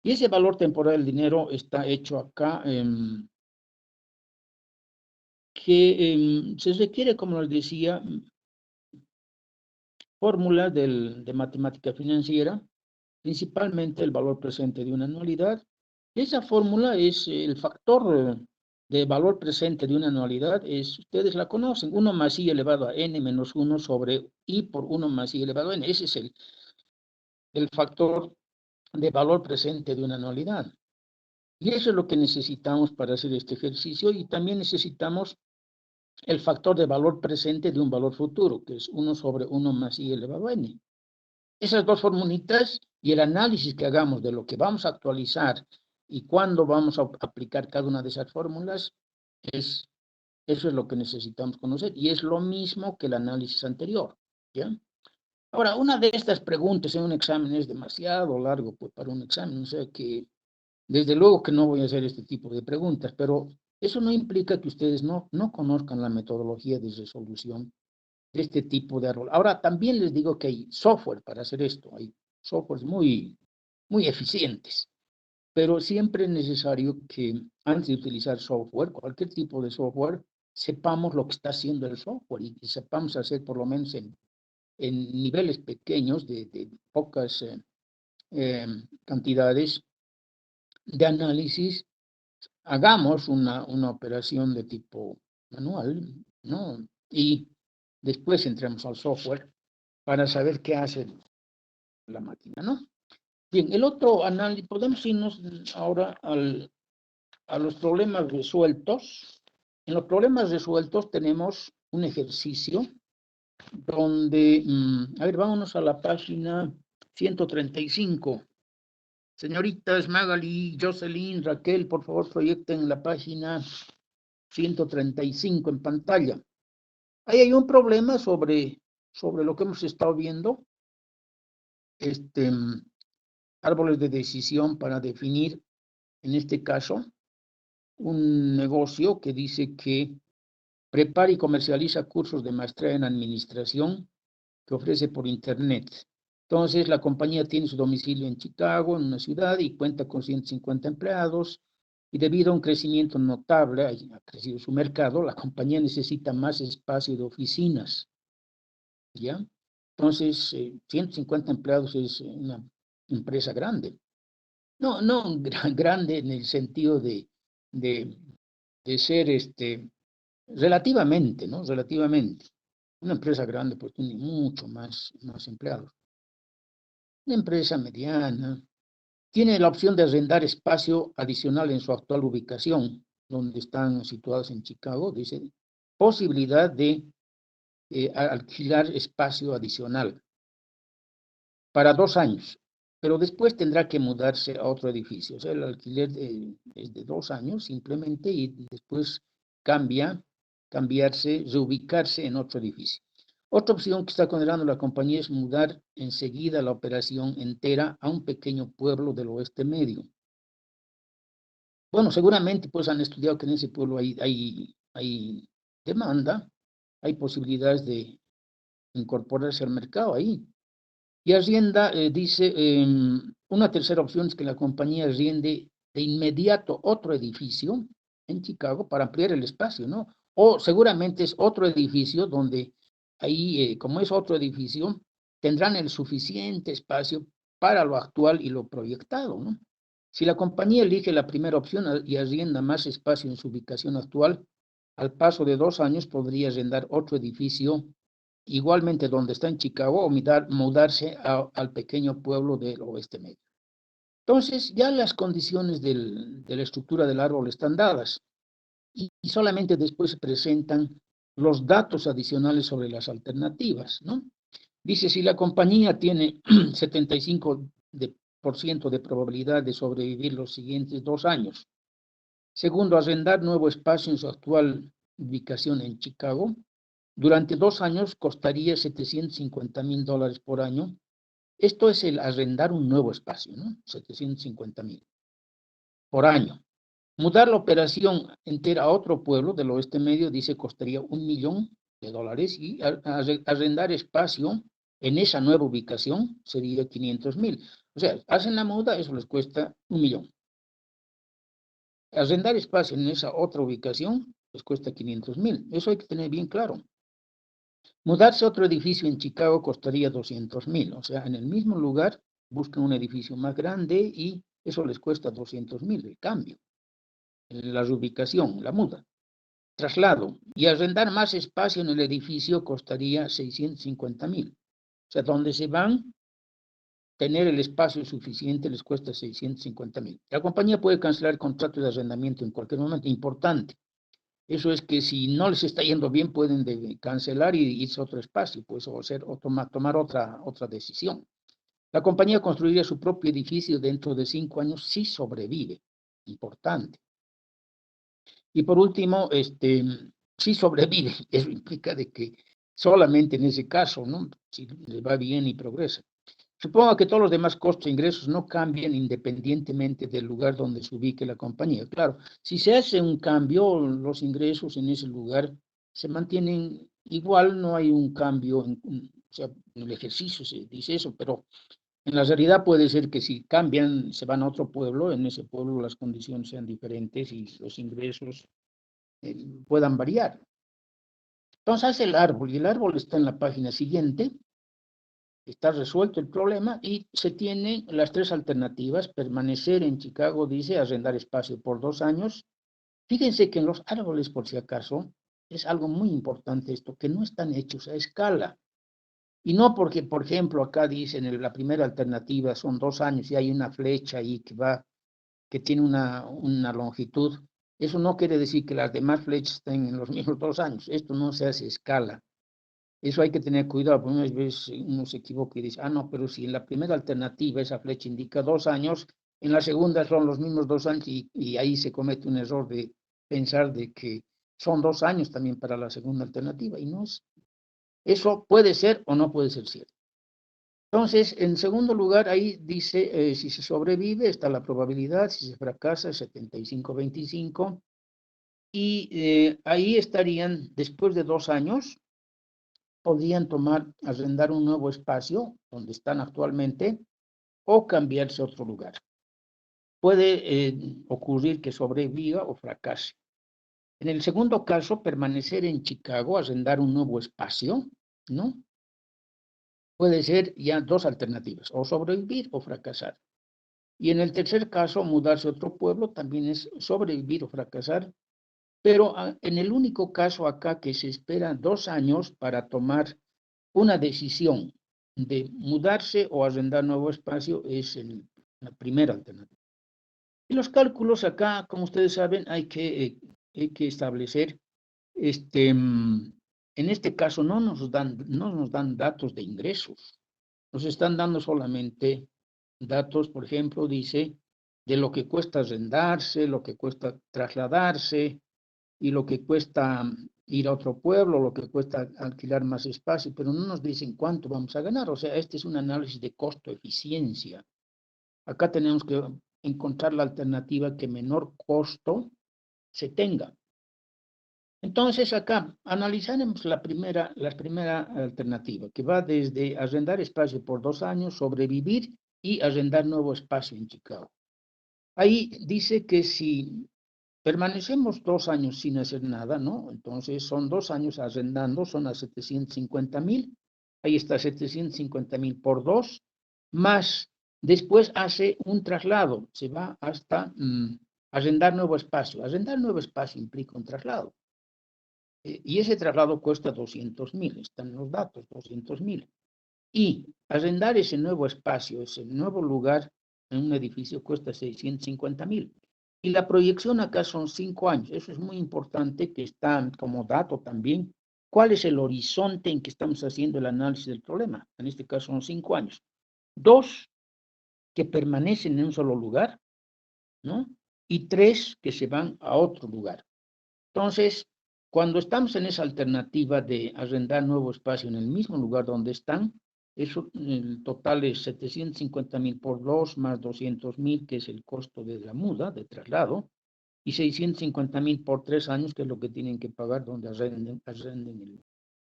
Y ese valor temporal del dinero está hecho acá, que se requiere, como les decía, fórmulas de matemática financiera, principalmente el valor presente de una anualidad. Esa fórmula es el factor de valor presente de una anualidad, ustedes la conocen, 1 más i elevado a n menos 1 sobre i por 1 más i elevado a n. Ese es el factor de valor presente de una anualidad. Y eso es lo que necesitamos para hacer este ejercicio, y también necesitamos el factor de valor presente de un valor futuro, que es 1 sobre 1 más i elevado a n. Esas dos formulitas y el análisis que hagamos de lo que vamos a actualizar y cuándo vamos a aplicar cada una de esas fórmulas, eso es lo que necesitamos conocer, y es lo mismo que el análisis anterior, ¿ya? Ahora, una de estas preguntas en un examen es demasiado largo pues, para un examen, o sea que desde luego que no voy a hacer este tipo de preguntas, pero eso no implica que ustedes no conozcan la metodología de resolución de este tipo de error. Ahora, también les digo que hay software para hacer esto, hay softwares muy eficientes, pero siempre es necesario que antes de utilizar software, cualquier tipo de software, sepamos lo que está haciendo el software y sepamos hacer por lo menos en niveles pequeños de pocas cantidades de análisis, hagamos una operación de tipo manual, ¿no? Y después entremos al software para saber qué hace la máquina, ¿no? Bien, el otro análisis, podemos irnos ahora a los problemas resueltos. En los problemas resueltos tenemos un ejercicio donde, a ver, vámonos a la página 135. Señoritas Magali, Jocelyn, Raquel, por favor proyecten la página 135 en pantalla. Ahí hay un problema sobre lo que hemos estado viendo, árboles de decisión para definir, en este caso, un negocio que dice que prepara y comercializa cursos de maestría en administración que ofrece por internet. Entonces, la compañía tiene su domicilio en Chicago, en una ciudad, y cuenta con 150 empleados, y debido a un crecimiento notable, ha crecido su mercado, la compañía necesita más espacio de oficinas, ¿ya? Entonces, 150 empleados es una empresa grande. No grande en el sentido de ser relativamente, ¿no? Relativamente. Una empresa grande pues tiene mucho más empleados. Una empresa mediana tiene la opción de arrendar espacio adicional en su actual ubicación, donde están situados en Chicago, dice, posibilidad de alquilar espacio adicional para 2 años, pero después tendrá que mudarse a otro edificio. O sea, el alquiler es de 2 años simplemente, y después cambiarse, reubicarse en otro edificio. Otra opción que está considerando la compañía es mudar enseguida la operación entera a un pequeño pueblo del oeste medio. Bueno, seguramente pues han estudiado que en ese pueblo hay demanda, hay posibilidades de incorporarse al mercado ahí. Y arrienda, dice, una tercera opción es que la compañía arriende de inmediato otro edificio en Chicago para ampliar el espacio, ¿no? O seguramente es otro edificio donde ahí, como es otro edificio, tendrán el suficiente espacio para lo actual y lo proyectado, ¿no? Si la compañía elige la primera opción y arrienda más espacio en su ubicación actual, al paso de 2 años podría arrendar otro edificio igualmente donde está en Chicago, o mudarse al pequeño pueblo del oeste medio. Entonces, ya las condiciones de la estructura del árbol están dadas, y solamente después se presentan los datos adicionales sobre las alternativas, ¿no? Dice, si la compañía tiene 75% de probabilidad de sobrevivir los siguientes 2 años. Segundo, arrendar nuevo espacio en su actual ubicación en Chicago. Durante 2 años costaría $750,000 por año. Esto es el arrendar un nuevo espacio, ¿no? 750,000 por año. Mudar la operación entera a otro pueblo del oeste medio, dice, costaría $1 millón, y arrendar espacio en esa nueva ubicación sería 500,000. O sea, hacen la muda, eso les cuesta $1 millón. Arrendar espacio en esa otra ubicación les cuesta 500,000. Eso hay que tener bien claro. Mudarse a otro edificio en Chicago costaría 200,000. O sea, en el mismo lugar buscan un edificio más grande y eso les cuesta 200,000, el cambio, la reubicación, la muda. Traslado y arrendar más espacio en el edificio costaría 650,000. O sea, donde se van, tener el espacio suficiente les cuesta 650.000. La compañía puede cancelar el contrato de arrendamiento en cualquier momento, importante. Eso es que si no les está yendo bien, pueden cancelar y irse a otro espacio, pues, o tomar otra decisión. La compañía construiría su propio edificio dentro de 5 años si sobrevive. Importante. Y por último, si sobrevive, eso implica de que solamente en ese caso, ¿no? Si les va bien y progresa. Suponga que todos los demás costos e ingresos no cambien independientemente del lugar donde se ubique la compañía. Claro, si se hace un cambio, los ingresos en ese lugar se mantienen igual, no hay un cambio, o sea, en el ejercicio se dice eso, pero en la realidad puede ser que si cambian, se van a otro pueblo, en ese pueblo las condiciones sean diferentes y los ingresos puedan variar. Entonces hace el árbol, y el árbol está en la página siguiente. Está resuelto el problema y se tienen las 3 alternativas. Permanecer en Chicago, dice, arrendar espacio por 2 años. Fíjense que en los árboles, por si acaso, es algo muy importante esto, que no están hechos a escala. Y no porque, por ejemplo, acá dicen la primera alternativa son 2 años y hay una flecha ahí que tiene una longitud. Eso no quiere decir que las demás flechas estén en los mismos 2 años. Esto no se hace a escala. Eso hay que tener cuidado, porque muchas veces uno se equivoca y dice, no, pero si en la primera alternativa esa flecha indica 2 años, en la segunda son los mismos 2 años y ahí se comete un error de pensar de que son 2 años también para la segunda alternativa, y no es. Eso puede ser o no puede ser cierto. Entonces, en segundo lugar, ahí dice, si se sobrevive, está la probabilidad, si se fracasa, 75-25, y ahí estarían, después de 2 años, podrían arrendar un nuevo espacio donde están actualmente o cambiarse a otro lugar. Puede ocurrir que sobreviva o fracase. En el segundo caso, permanecer en Chicago, arrendar un nuevo espacio, ¿no? Puede ser ya 2 alternativas, o sobrevivir o fracasar. Y en el tercer caso, mudarse a otro pueblo también es sobrevivir o fracasar, pero en el único caso acá que se espera 2 años para tomar una decisión de mudarse o arrendar nuevo espacio es la primera alternativa. Y los cálculos acá, como ustedes saben, hay que establecer, en este caso no nos dan datos de ingresos, nos están dando solamente datos, por ejemplo, dice, de lo que cuesta arrendarse, lo que cuesta trasladarse y lo que cuesta ir a otro pueblo, lo que cuesta alquilar más espacio, pero no nos dicen cuánto vamos a ganar. O sea, este es un análisis de costo-eficiencia. Acá tenemos que encontrar la alternativa que menor costo se tenga. Entonces, acá analizaremos la primera alternativa, que va desde arrendar espacio por 2 años, sobrevivir y arrendar nuevo espacio en Chicago. Ahí dice que si permanecemos 2 años sin hacer nada, ¿no? Entonces son 2 años arrendando, son a 750.000. Ahí está 750.000 por 2, más después hace un traslado, se va hasta arrendar nuevo espacio. Arrendar nuevo espacio implica un traslado. Y ese traslado cuesta 200.000, están los datos, 200.000. Y arrendar ese nuevo espacio, ese nuevo lugar en un edificio cuesta 650.000. Y la proyección acá son 5 años. Eso es muy importante que está como dato también. ¿Cuál es el horizonte en que estamos haciendo el análisis del problema? En este caso son 5 años. 2 que permanecen en un solo lugar, ¿no? Y 3 que se van a otro lugar. Entonces, cuando estamos en esa alternativa de arrendar nuevo espacio en el mismo lugar donde están, eso, el total es 750.000 por 2 más 200.000, que es el costo de la muda, de traslado, y 650.000 por 3 años, que es lo que tienen que pagar donde arrenden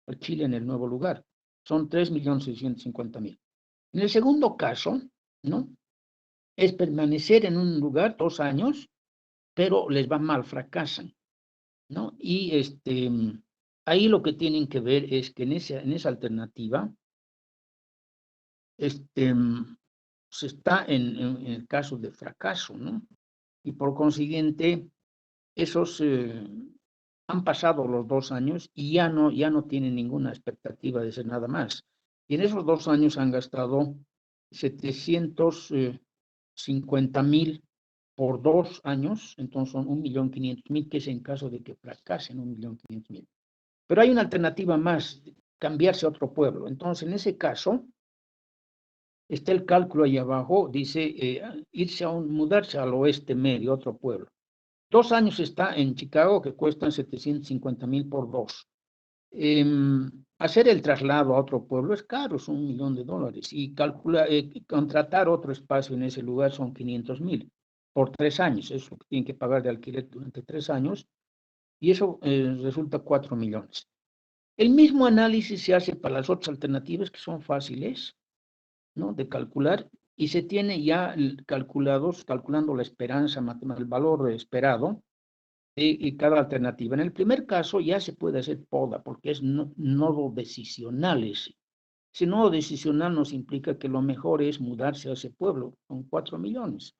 el Chile en el nuevo lugar. Son 3.650.000. En el segundo caso, ¿no? Es permanecer en un lugar 2 años, pero les va mal, fracasan, ¿no? Y ahí lo que tienen que ver es que en esa alternativa, se está en el caso de fracaso, ¿no? Y por consiguiente, esos han pasado los 2 años y ya no tienen ninguna expectativa de ser nada más. Y en esos 2 años han gastado 750.000 por 2 años, entonces son 1.500.000, que es en caso de que fracasen 1.500.000. Pero hay una alternativa más, cambiarse a otro pueblo. Entonces, en ese caso, está el cálculo ahí abajo, dice mudarse al oeste medio, otro pueblo. 2 años está en Chicago, que cuestan 750.000 por 2. Hacer el traslado a otro pueblo es caro, son $1.000.000. Y contratar otro espacio en ese lugar son 500.000 por 3 años. Eso es lo que tienen que pagar de alquiler durante 3 años. Y eso resulta 4 millones. El mismo análisis se hace para las otras alternativas que son fáciles, ¿no?, de calcular, y se tiene ya calculando la esperanza, el valor esperado de cada alternativa. En el primer caso ya se puede hacer poda, porque es nodo decisional ese. Ese nodo decisional nos implica que lo mejor es mudarse a ese pueblo, con 4 millones.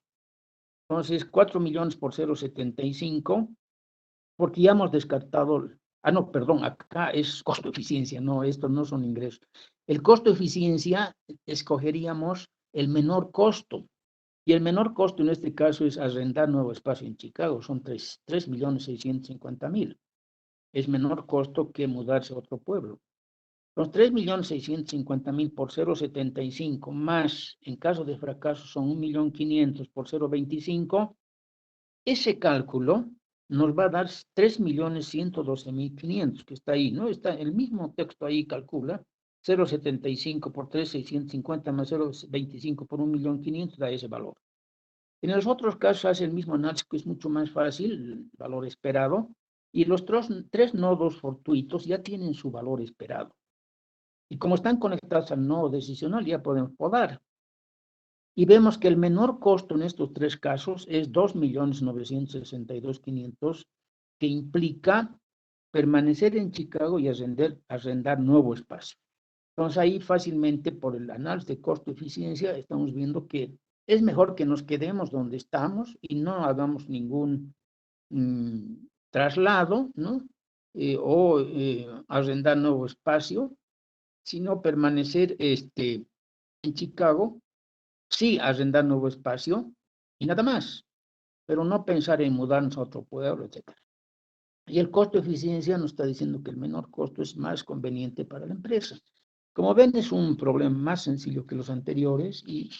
Entonces, 4 millones por 0,75, porque ya hemos descartado, no, perdón, acá es costo-eficiencia, no, estos no son ingresos. El costo-eficiencia, escogeríamos el menor costo, y el menor costo en este caso es arrendar nuevo espacio en Chicago, son 3.650.000. Es menor costo que mudarse a otro pueblo. Los 3.650.000 por 0,75 más, en caso de fracaso, son 1.500.000 por 0,25. Ese cálculo nos va a dar 3.112.500, que está ahí, ¿no? Está el mismo texto ahí, calcula. 0,75 por 3.650 más 0,25 por 1.500.000 da ese valor. En los otros casos hace el mismo análisis, que es mucho más fácil, el valor esperado, y los 3 nodos fortuitos ya tienen su valor esperado. Y como están conectados al nodo decisional, ya podemos podar. Y vemos que el menor costo en estos 3 casos es 2.962.500, que implica permanecer en Chicago y arrendar nuevo espacio. Entonces ahí fácilmente, por el análisis de costo-eficiencia, estamos viendo que es mejor que nos quedemos donde estamos y no hagamos ningún traslado, ¿no? Arrendar nuevo espacio, sino permanecer en Chicago, sí, arrendar nuevo espacio y nada más, pero no pensar en mudarnos a otro pueblo, etc. Y el costo-eficiencia nos está diciendo que el menor costo es más conveniente para la empresa. Como ven, es un problema más sencillo que los anteriores y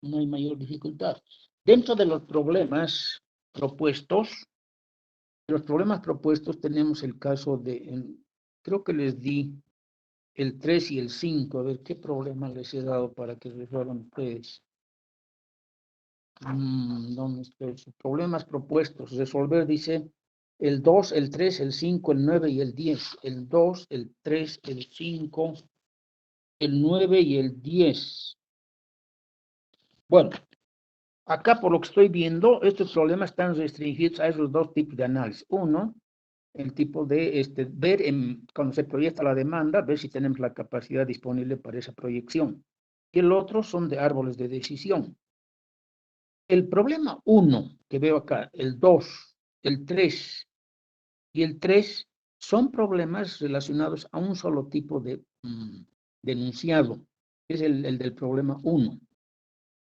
no hay mayor dificultad. Dentro de los problemas propuestos, tenemos el caso de, creo que les di el 3 y el 5, a ver qué problema les he dado para que resuelvan ustedes. ¿Dónde están sus problemas propuestos? Resolver, dice, el 2, el 3, el 5, el 9 y el 10. El 2, el 3, el 5, el 9 y el 10. Bueno, acá por lo que estoy viendo, estos problemas están restringidos a esos 2 tipos de análisis. Uno, el tipo de ver cuando se proyecta la demanda, ver si tenemos la capacidad disponible para esa proyección. Y el otro son de árboles de decisión. El problema 1 que veo acá, el 2, el 3 y el 3 son problemas relacionados a un solo tipo de enunciado, que es el del problema 1.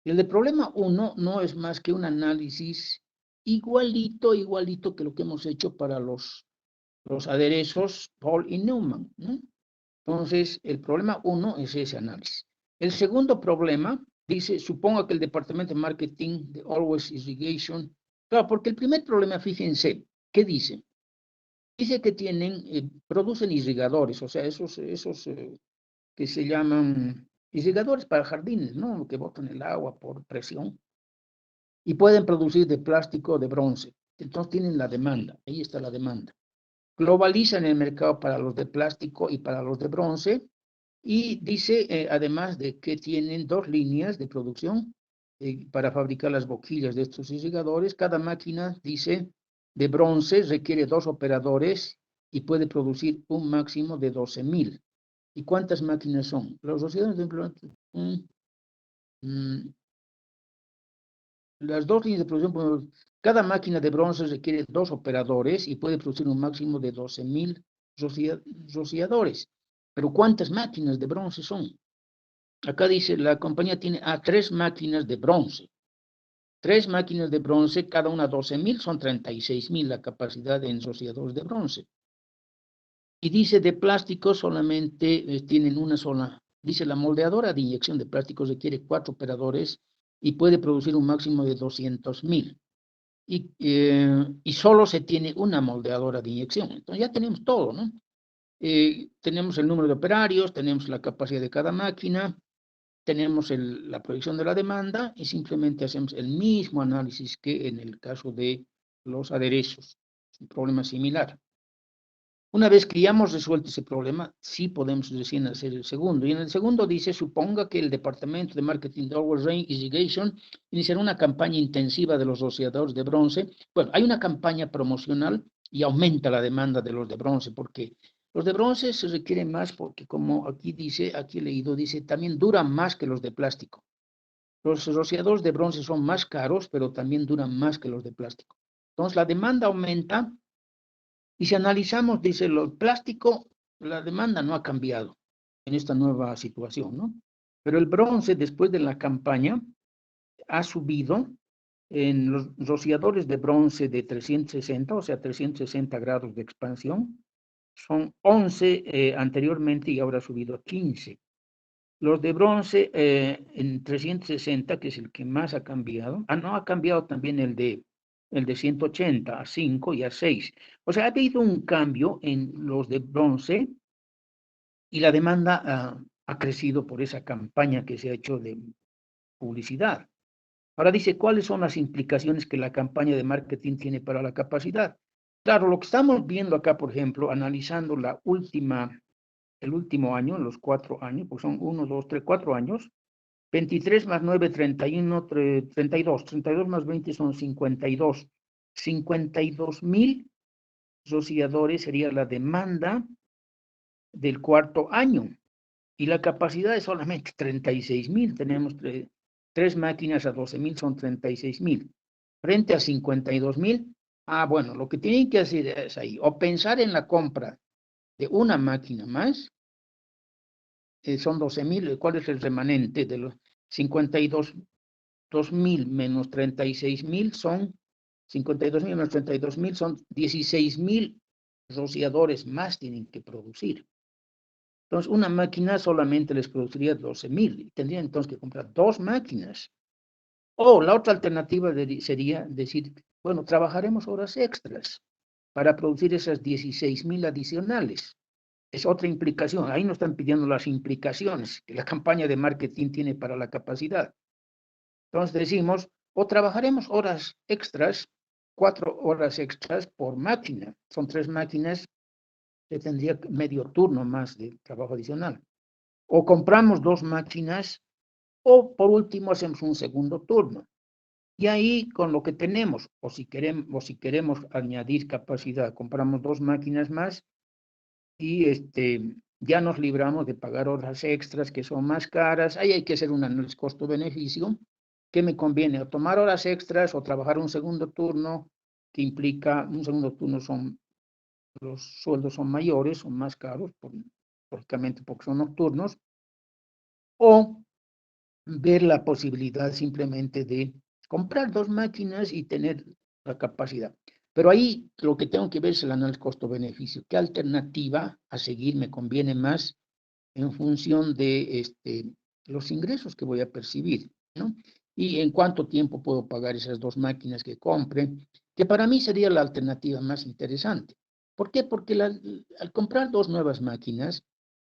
El del problema 1 no es más que un análisis igualito que lo que hemos hecho para los aderezos Paul y Newman, ¿no? Entonces, el problema 1 es ese análisis. El segundo problema dice, supongo que el departamento de marketing de Always Irrigation, claro, porque el primer problema, fíjense, ¿qué dice? Dice que producen irrigadores, o sea, esos que se llaman irrigadores para jardines, ¿no? Que botan el agua por presión. Y pueden producir de plástico o de bronce. Entonces tienen la demanda, ahí está la demanda. Globalizan el mercado para los de plástico y para los de bronce. Y dice, además de que tienen 2 líneas de producción para fabricar las boquillas de estos irrigadores. Cada máquina, dice, de bronce requiere 2 operadores y puede producir un máximo de 12.000. ¿Y cuántas máquinas son? Los rociadores de implementos. Las 2 líneas de producción, cada máquina de bronce requiere 2 operadores y puede producir un máximo de 12.000 rociadores. Pero ¿cuántas máquinas de bronce son? Acá dice, la compañía tiene 3 máquinas de bronce. 3 máquinas de bronce, cada una 12.000, son 36.000 la capacidad de ensociadores de bronce. Y dice, de plástico solamente tienen una sola. Dice, la moldeadora de inyección de plástico requiere 4 operadores y puede producir un máximo de 200.000. Y solo se tiene una moldeadora de inyección. Entonces ya tenemos todo, ¿no? Tenemos el número de operarios, tenemos la capacidad de cada máquina, tenemos la proyección de la demanda y simplemente hacemos el mismo análisis que en el caso de los aderezos. Es un problema similar. Una vez que ya hemos resuelto ese problema, sí podemos recién hacer el segundo. Y en el segundo dice, suponga que el Departamento de Marketing de Always Rain Irrigation iniciará una campaña intensiva de los rociadores de bronce. Bueno, hay una campaña promocional y aumenta la demanda de los de bronce, porque los de bronce se requieren más porque, como aquí dice, aquí he leído, dice, también duran más que los de plástico. Los rociadores de bronce son más caros, pero también duran más que los de plástico. Entonces, la demanda aumenta. Y si analizamos, dice, el plástico, la demanda no ha cambiado en esta nueva situación, ¿no? Pero el bronce, después de la campaña, ha subido en los rociadores de bronce de 360, o sea, 360 grados de expansión. Son 11 anteriormente y ahora ha subido a 15. Los de bronce en 360, que es el que más ha cambiado. No ha cambiado también el de 180 a 5 y a 6. O sea, ha habido un cambio en los de bronce y la demanda ha crecido por esa campaña que se ha hecho de publicidad. Ahora dice, ¿cuáles son las implicaciones que la campaña de marketing tiene para la capacidad? Claro, lo que estamos viendo acá, por ejemplo, analizando el último año, los 4 años, pues son 1, 2, 3, 4 años, 23 más 9, 31, 32. 32 más 20 son 52. 52.000 rociadores sería la demanda del 4º año. Y la capacidad es solamente 36.000. Tenemos 3 máquinas a 12.000, son 36.000. Frente a 52.000, bueno, lo que tienen que hacer es ahí, o pensar en la compra de una máquina más, son 12.000, ¿cuál es el remanente de los 52.000 menos 36.000 son 52.000 menos 32.000 son 16.000 rociadores más tienen que producir. Entonces, una máquina solamente les produciría 12.000. Tendrían entonces que comprar 2 máquinas. O la otra alternativa sería decir, bueno, trabajaremos horas extras para producir esas 16.000 adicionales. Es otra implicación. Ahí nos están pidiendo las implicaciones que la campaña de marketing tiene para la capacidad. Entonces decimos, o trabajaremos horas extras, 4 horas extras por máquina. Son 3 máquinas, se tendría medio turno más de trabajo adicional. O compramos 2 máquinas, o por último hacemos un segundo turno. Y ahí con lo que tenemos, o si queremos añadir capacidad, compramos 2 máquinas más, y ya nos libramos de pagar horas extras que son más caras. Ahí hay que hacer un análisis costo-beneficio. ¿Qué me conviene? O tomar horas extras o trabajar un segundo turno, que implica, un segundo turno los sueldos son mayores, son más caros, lógicamente porque son nocturnos, o ver la posibilidad simplemente de comprar 2 máquinas y tener la capacidad. Pero ahí lo que tengo que ver es el análisis costo-beneficio. ¿Qué alternativa a seguir me conviene más en función de los ingresos que voy a percibir, ¿no? Y en cuánto tiempo puedo pagar esas 2 máquinas que compre, que para mí sería la alternativa más interesante. ¿Por qué? Porque al comprar 2 nuevas máquinas,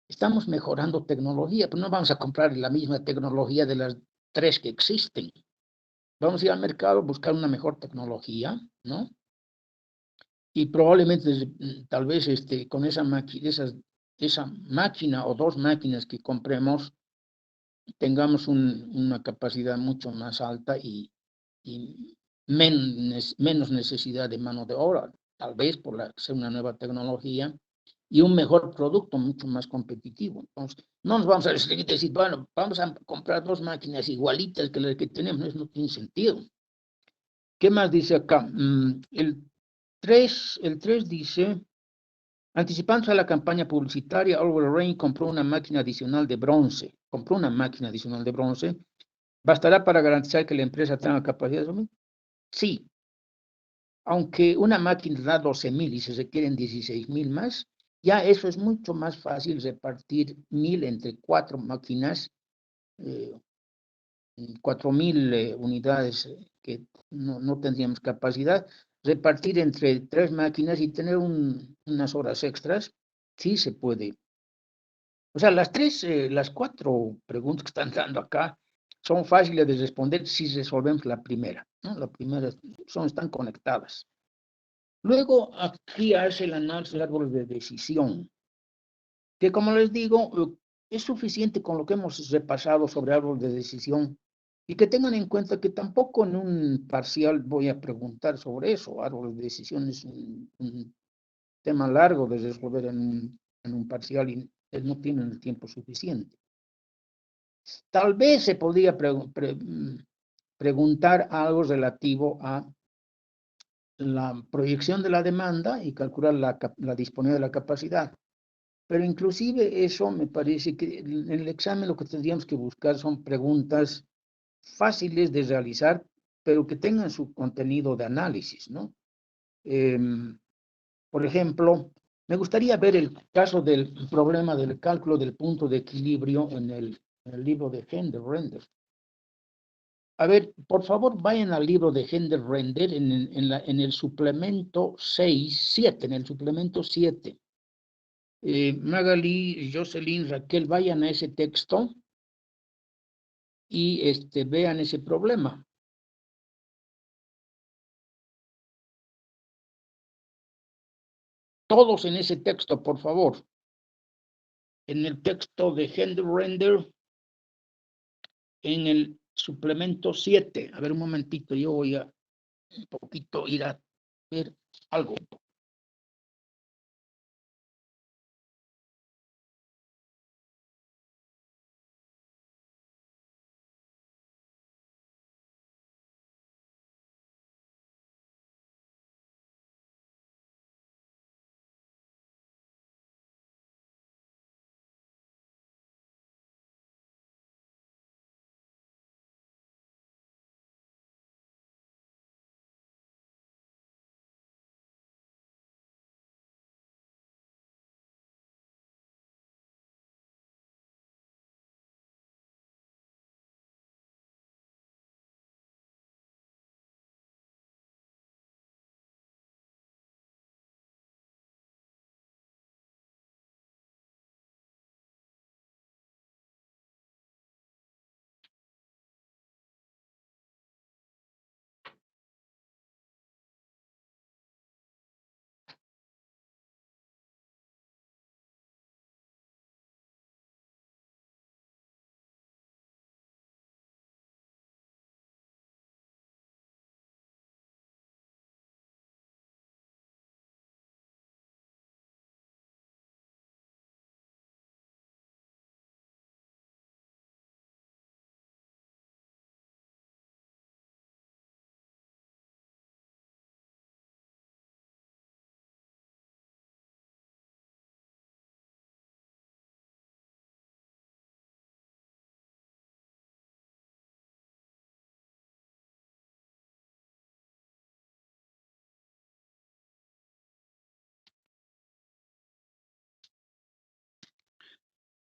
estamos mejorando tecnología, pero no vamos a comprar la misma tecnología de las 3 que existen. Vamos a ir al mercado a buscar una mejor tecnología, ¿no? Y probablemente, tal vez, con esa máquina o 2 máquinas que compremos, tengamos una capacidad mucho más alta y menos necesidad de mano de obra, tal vez por ser una nueva tecnología y un mejor producto mucho más competitivo. Entonces, no nos vamos a decir, bueno, vamos a comprar 2 máquinas igualitas que las que tenemos, eso no tiene sentido. ¿Qué más dice acá? El 3 dice, Anticipándose a la campaña publicitaria, Orwell Rain compró una máquina adicional de bronce. Compró una máquina adicional de bronce. ¿Bastará para garantizar que la empresa tenga capacidad de asumir? Sí. Aunque una máquina da 12,000 y se requieren 16,000 más, ya eso es mucho más fácil repartir 1,000 entre 4 máquinas, 4,000 unidades que no tendríamos capacidad, repartir entre 3 máquinas y tener unas horas extras, sí se puede. O sea, las 4 preguntas que están dando acá son fáciles de responder si resolvemos la primera, ¿no? La primera están conectadas. Luego, aquí hace el análisis del árbol de decisión, que como les digo, es suficiente con lo que hemos repasado sobre árbol de decisión y que tengan en cuenta que tampoco en un parcial voy a preguntar sobre eso. Árbol de decisión es un tema largo de resolver en un parcial y no tienen el tiempo suficiente. Tal vez se podría preguntar algo relativo a la proyección de la demanda y calcular la disponibilidad de la capacidad. Pero inclusive eso me parece que en el examen lo que tendríamos que buscar son preguntas fáciles de realizar, pero que tengan su contenido de análisis, ¿no? Por ejemplo, me gustaría ver el caso del problema del cálculo del punto de equilibrio en el libro de Hender Render. A ver, por favor, vayan al libro de Hender Render en el suplemento 7, en el suplemento 7. Magali, Jocelyn, Raquel, vayan a ese texto y vean ese problema. Todos en ese texto, por favor. En el texto de Hender Render, en el suplemento 7. A ver, un momentito, yo voy a un poquito ir a ver algo.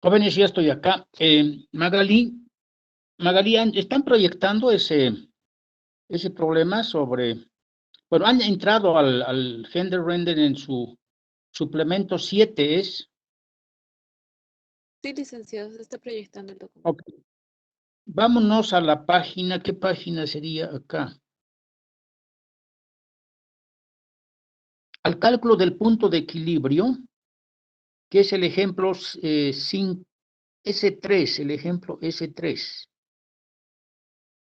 Jóvenes, ya estoy acá. Magali, ¿están proyectando ese problema sobre... Bueno, han entrado al Hender Render en su suplemento 7, ¿es? Sí, licenciado, se está proyectando el documento. Ok. Vámonos a la página. ¿Qué página sería acá? Al cálculo del punto de equilibrio, que es el ejemplo S3, el ejemplo S3.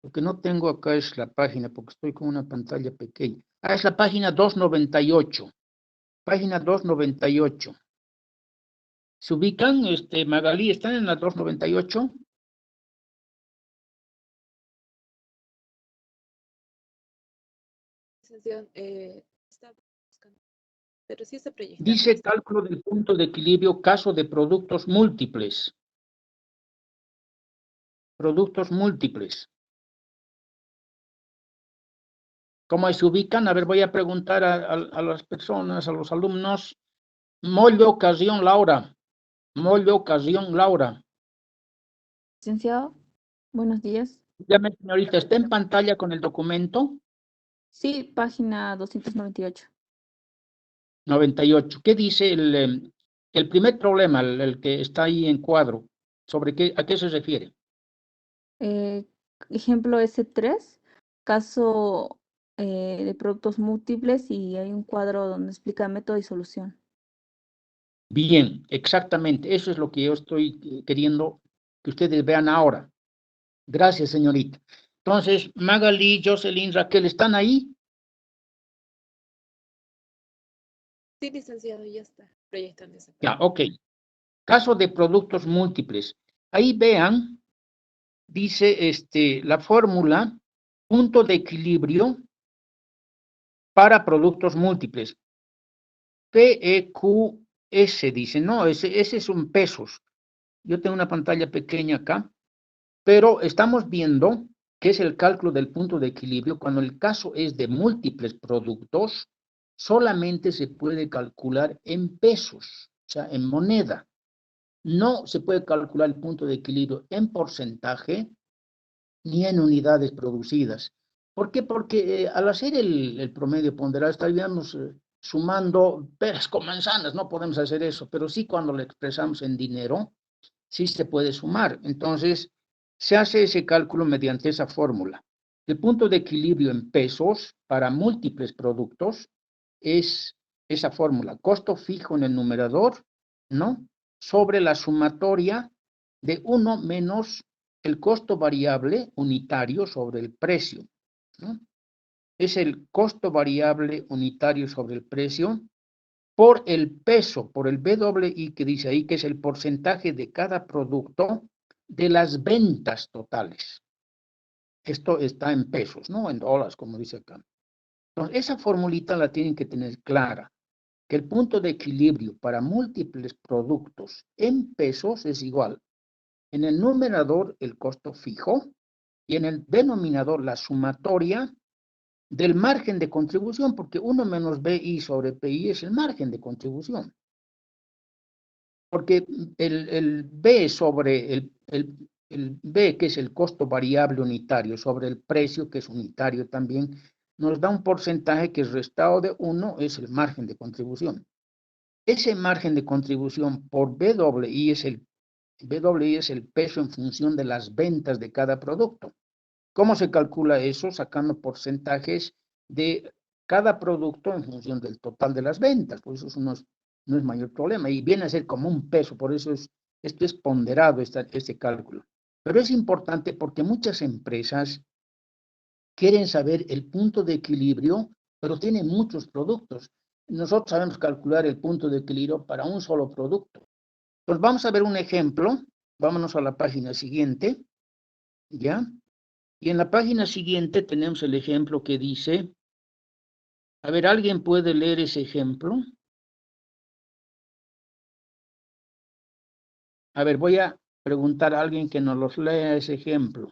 Lo que no tengo acá es la página, porque estoy con una pantalla pequeña. Es la página 298. Página 298. ¿Se ubican, Magali? ¿Están en la 298? Licenciado, está buscando. pero sí está proyectado. Dice cálculo del punto de equilibrio, caso de productos múltiples. Productos múltiples. ¿Cómo se ubican? A ver, voy a preguntar a las personas, a los alumnos. Mollo, ocasión, Laura. Mollo, ocasión, Laura. Licenciado, buenos días. Dígame, señorita, ¿está en pantalla con el documento? Sí, página 298. 98. ¿Qué dice el primer problema, el que está ahí en cuadro? ¿A qué se refiere? Ejemplo S3, caso de productos múltiples y hay un cuadro donde explica método y solución. Bien, exactamente. Eso es lo que yo estoy queriendo que ustedes vean ahora. Gracias, señorita. Entonces, Magali, Jocelyn, Raquel, ¿están ahí? Sí, licenciado, ya está proyectando esa parte. Ya, ok. Caso de productos múltiples. Ahí vean, dice la fórmula, punto de equilibrio para productos múltiples. PEQS dice, no, ese son pesos. Yo tengo una pantalla pequeña acá, pero estamos viendo que es el cálculo del punto de equilibrio. Cuando el caso es de múltiples productos, solamente se puede calcular en pesos, o sea, en moneda. No se puede calcular el punto de equilibrio en porcentaje ni en unidades producidas. ¿Por qué? Porque al hacer el promedio ponderado estaríamos sumando peras con manzanas, no podemos hacer eso, pero sí cuando lo expresamos en dinero, sí se puede sumar. Entonces, se hace ese cálculo mediante esa fórmula. El punto de equilibrio en pesos para múltiples productos es esa fórmula, costo fijo en el numerador, ¿no? Sobre la sumatoria de 1 menos el costo variable unitario sobre el precio, ¿no? Es el costo variable unitario sobre el precio por el peso, por el BWI que dice ahí, que es el porcentaje de cada producto de las ventas totales. Esto está en pesos, ¿no? En dólares, como dice acá. Entonces, esa formulita la tienen que tener clara, que el punto de equilibrio para múltiples productos en pesos es igual. En el numerador, el costo fijo, y en el denominador, la sumatoria del margen de contribución, porque 1 menos BI sobre PI es el margen de contribución. Porque el B sobre el B, que es el costo variable unitario, sobre el precio, que es unitario también, nos da un porcentaje que es restado de 1, es el margen de contribución. Ese margen de contribución por BWI es el peso en función de las ventas de cada producto. ¿Cómo se calcula eso? Sacando porcentajes de cada producto en función del total de las ventas. Por eso no es mayor problema. Y viene a ser como un peso. Por eso esto es ponderado, este cálculo. Pero es importante porque muchas empresas quieren saber el punto de equilibrio, pero tienen muchos productos. Nosotros sabemos calcular el punto de equilibrio para un solo producto. Pues vamos a ver un ejemplo. Vámonos a la página siguiente. ¿Ya? Y en la página siguiente tenemos el ejemplo que dice, a ver, ¿alguien puede leer ese ejemplo? A ver, voy a preguntar a alguien que nos los lea ese ejemplo.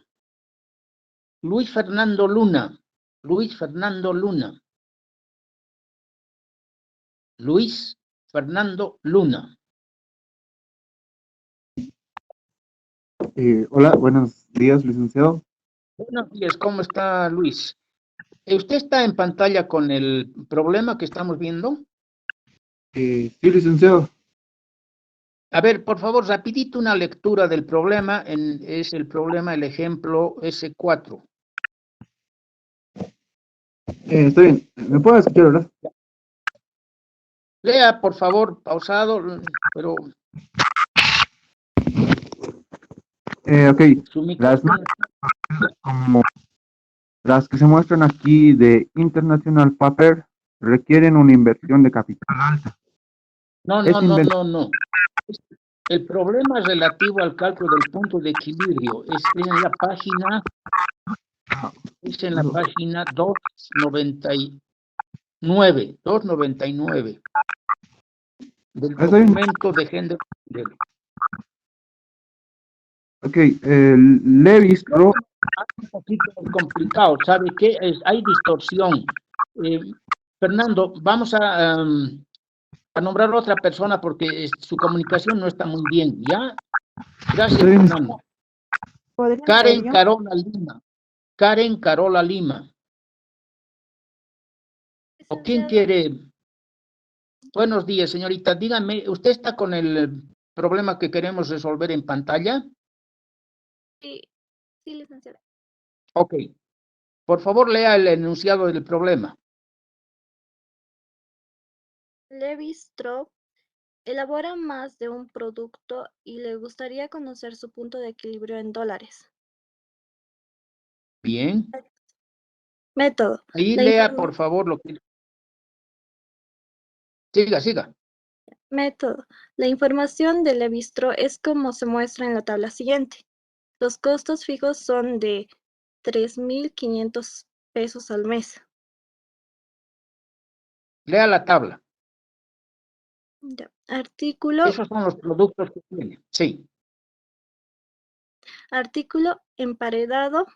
Luis Fernando Luna. Luis Fernando Luna. Luis Fernando Luna. Hola, buenos días, licenciado. Buenos días, ¿cómo está Luis? ¿Usted está en pantalla con el problema que estamos viendo? Sí, licenciado. A ver, por favor, rapidito una lectura del problema. Es el problema, el ejemplo S4. Está bien, ¿me puede escuchar, verdad? Lea, por favor, pausado, pero... Ok, como las que se muestran aquí de International Paper requieren una inversión de capital alta. No. El problema relativo al cálculo del punto de equilibrio es en la página 299. 299. del Está bien. documento de género. Ok, Levi-Strauss, Un poquito complicado, ¿sabe qué? Hay distorsión. Fernando, vamos a nombrar a otra persona porque su comunicación no está muy bien, ¿ya? Gracias, está bien. Fernando. ¿Podría ser Karen yo? Carola Lima. Karen Carola Lima. ¿O quién Licenciado, quiere? Buenos días, señorita. Dígame, ¿usted está con el problema que queremos resolver en pantalla? sí, sí, licenciado. Ok. Por favor, lea el enunciado del problema. Levi-Strauss elabora más de un producto y le gustaría conocer su punto de equilibrio en dólares. Bien. Método. Ahí La lea, informa- por favor, lo que... Siga, siga. Método. La información de Levi-Strauss es como se muestra en la tabla siguiente. Los costos fijos son de 3.500 pesos al mes. Lea la tabla. Ya. Artículo, Esos son los productos que tiene. Sí. artículo emparedado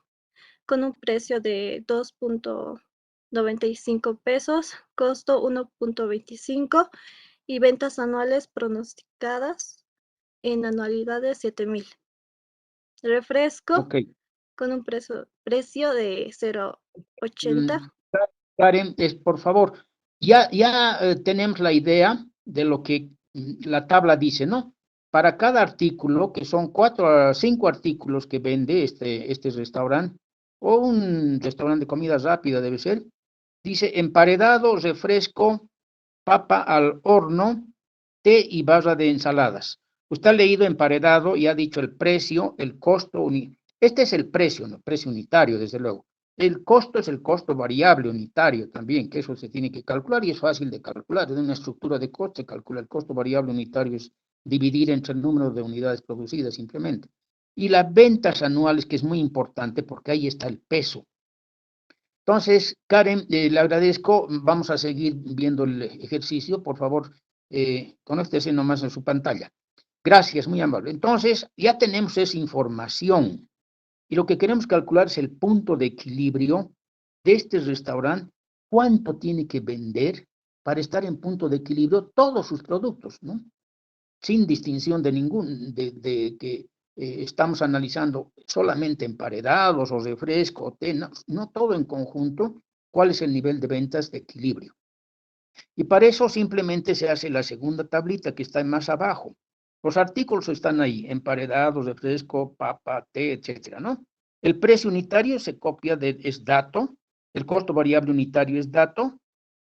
con un precio de 2.95 pesos, costo 1.25 y ventas anuales pronosticadas en anualidad de 7.000. Refresco Ok. con un precio de 0.80. Karen, por favor, ya tenemos la idea de lo que la tabla dice, ¿no? Para cada artículo, que son 4 a 5 artículos que vende este restaurante, o un restaurante de comida rápida debe ser, dice emparedado, refresco, papa al horno, té y barra de ensaladas. Usted ha leído emparedado y ha dicho el precio, el costo. Este es el precio, ¿no? Precio unitario, desde luego. El costo es el costo variable unitario también, que eso se tiene que calcular y es fácil de calcular. En una estructura de coste calcula el costo variable unitario, es dividir entre el número de unidades producidas simplemente. Y las ventas anuales, que es muy importante porque ahí está el peso. Entonces, Karen, le agradezco. Vamos a seguir viendo el ejercicio. Por favor, conéctese nomás en su pantalla. Gracias, muy amable. Entonces, ya tenemos esa información. Y lo que queremos calcular es el punto de equilibrio de este restaurante. ¿Cuánto tiene que vender para estar en punto de equilibrio todos sus productos, ¿no? Sin distinción de de que estamos analizando solamente emparedados o refresco, o té, no todo en conjunto, cuál es el nivel de ventas de equilibrio. Y para eso simplemente se hace la segunda tablita que está más abajo. Los artículos están ahí, emparedados, refresco, papa, té, etcétera, ¿no? El precio unitario se copia es dato, el costo variable unitario es dato,